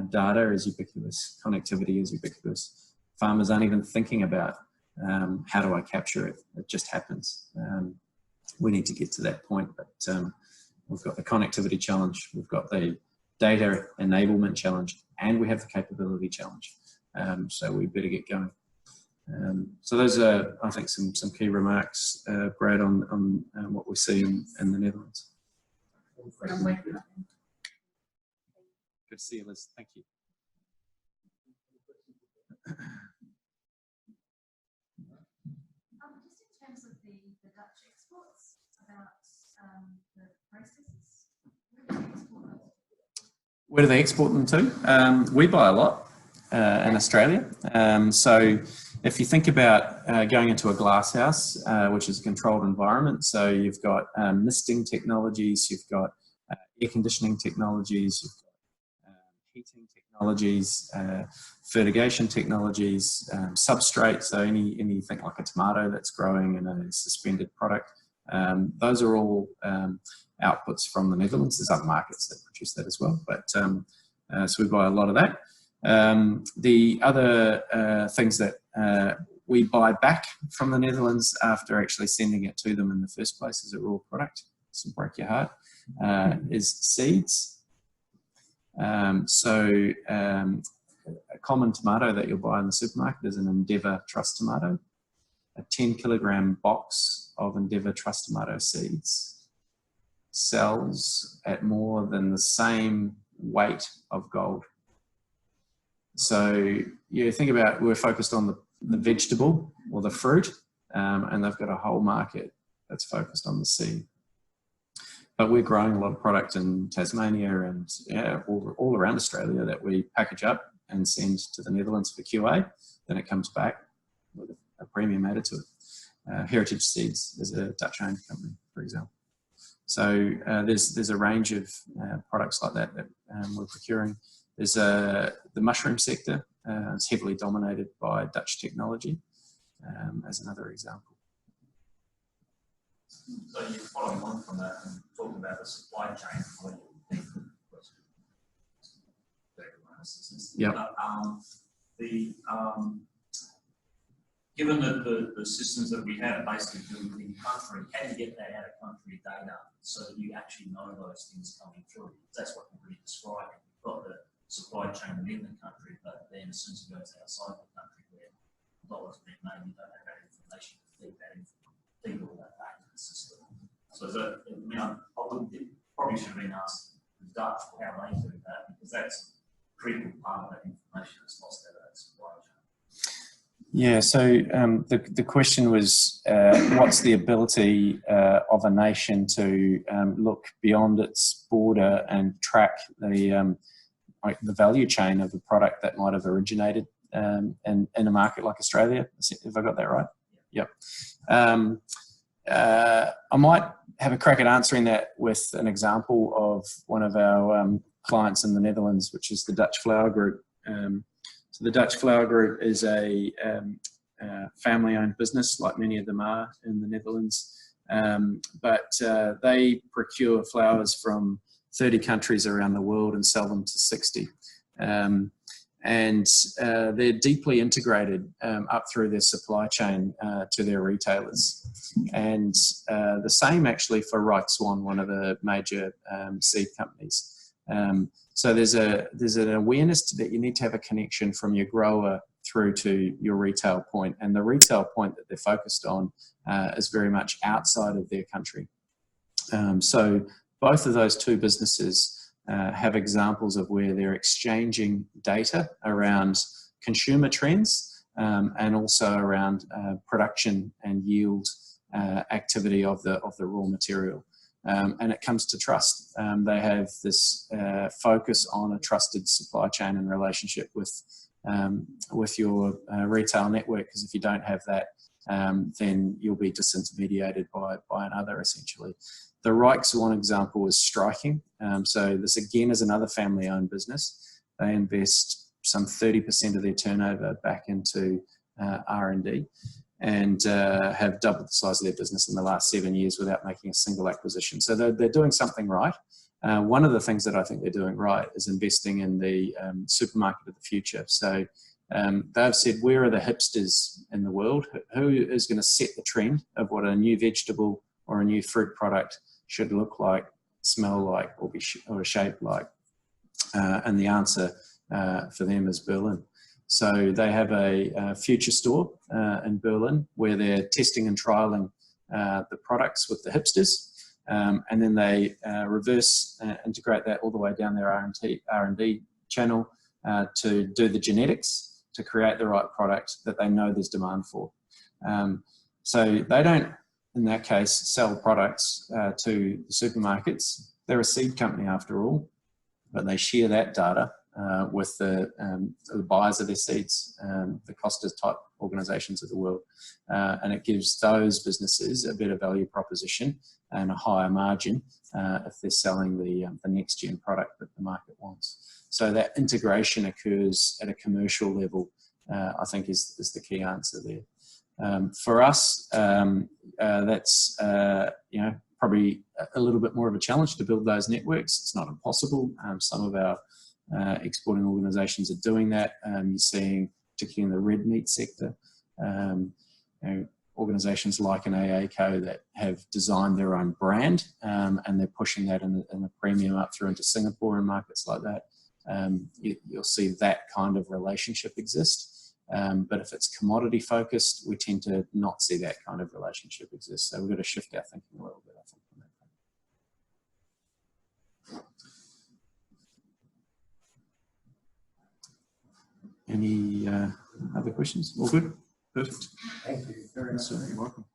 Data is ubiquitous. Connectivity is ubiquitous. Farmers aren't even thinking about how do I capture it. It just happens. We need to get to that point, but we've got the connectivity challenge, we've got the data enablement challenge, and we have the capability challenge. So we better get going. So those are, I think, some key remarks, Brad, on what we see in the Netherlands. Good to see you, Liz. Thank you. Just in terms of the Dutch exports, about the processes, where do they export them to? We buy a lot in Australia. So if you think about going into a glass house, which is a controlled environment, so you've got misting technologies, you've got air conditioning technologies, you've got heating technologies, fertigation technologies, substrate, so anything like a tomato that's growing in a suspended product. Those are all outputs from the Netherlands. There's other markets that produce that as well, but so we buy a lot of that. The other things that we buy back from the Netherlands after actually sending it to them in the first place as a raw product, this will break your heart, is seeds. A common tomato that you'll buy in the supermarket is an Endeavour Trust tomato. A 10-kilogram box of Endeavour Trust tomato seeds sells at more than the same weight of gold. So you think about, we're focused on the vegetable or the fruit, and they've got a whole market that's focused on the seed. But we're growing a lot of product in Tasmania and all around Australia that we package up and send to the Netherlands for QA. Then it comes back with a premium added to it. Heritage Seeds is a Dutch-owned company, for example. So there's a range of products like that we're procuring. There's the mushroom sector. It's heavily dominated by Dutch technology, as another example. So you're following on from that and talking about the supply chain. Yep. Given the systems that we have basically built in country, how do you get that out of country data so that you actually know those things coming through? That's what we're really describing. You've got the supply chain within the country, but then as soon as it goes outside the country where dollars being made, you don't have that information to feed all that back to the system. So that, I mean, I probably should have been asked the Dutch how they do that, because that's a critical part of that information that's lost out of that supply chain. Yeah, so the question was, what's the ability of a nation to look beyond its border and track the value chain of a product that might have originated in a market like Australia? Have I got that right? Yep. I might have a crack at answering that with an example of one of our clients in the Netherlands, which is the Dutch Flower Group. So the Dutch Flower Group is a family-owned business, like many of them are in the Netherlands. But they procure flowers from 30 countries around the world and sell them to 60. And they're deeply integrated up through their supply chain to their retailers. And the same actually for Right Swan, one of the major seed companies. So there's an awareness that you need to have a connection from your grower through to your retail point. And the retail point that they're focused on is very much outside of their country. So both of those two businesses have examples of where they're exchanging data around consumer trends and also around production and yield activity of the raw material. And it comes to trust. They have this focus on a trusted supply chain and relationship with your retail network, because if you don't have that, then you'll be disintermediated by another, essentially. The Right Swan example is striking. So this again is another family-owned business. They invest some 30% of their turnover back into R&D. And have doubled the size of their business in the last 7 years without making a single acquisition. So they're doing something right. One of the things that I think they're doing right is investing in the supermarket of the future. So they've said, where are the hipsters in the world? Who is going to set the trend of what a new vegetable or a new fruit product should look like, smell like, or shape like? And the answer for them is Berlin. So they have a future store in Berlin where they're testing and trialing the products with the hipsters. And then they reverse integrate that all the way down their R&D channel to do the genetics to create the right product that they know there's demand for. So they don't, in that case, sell products to the supermarkets. They're a seed company after all, but they share that data with the buyers of their seeds, the Costas type organisations of the world. And it gives those businesses a better value proposition and a higher margin if they're selling the next gen product that the market wants. So that integration occurs at a commercial level, I think is the key answer there. For us, that's probably a little bit more of a challenge to build those networks. It's not impossible. Some of our exporting organisations are doing that. You're seeing, particularly in the red meat sector, organisations like an AACO that have designed their own brand and they're pushing that in a premium up through into Singapore and markets like that. You'll see that kind of relationship exist. But if it's commodity focused, we tend to not see that kind of relationship exist. So we've got to shift our thinking a little bit, I think. Any other questions? All good? Perfect. Thank you very much. You're welcome.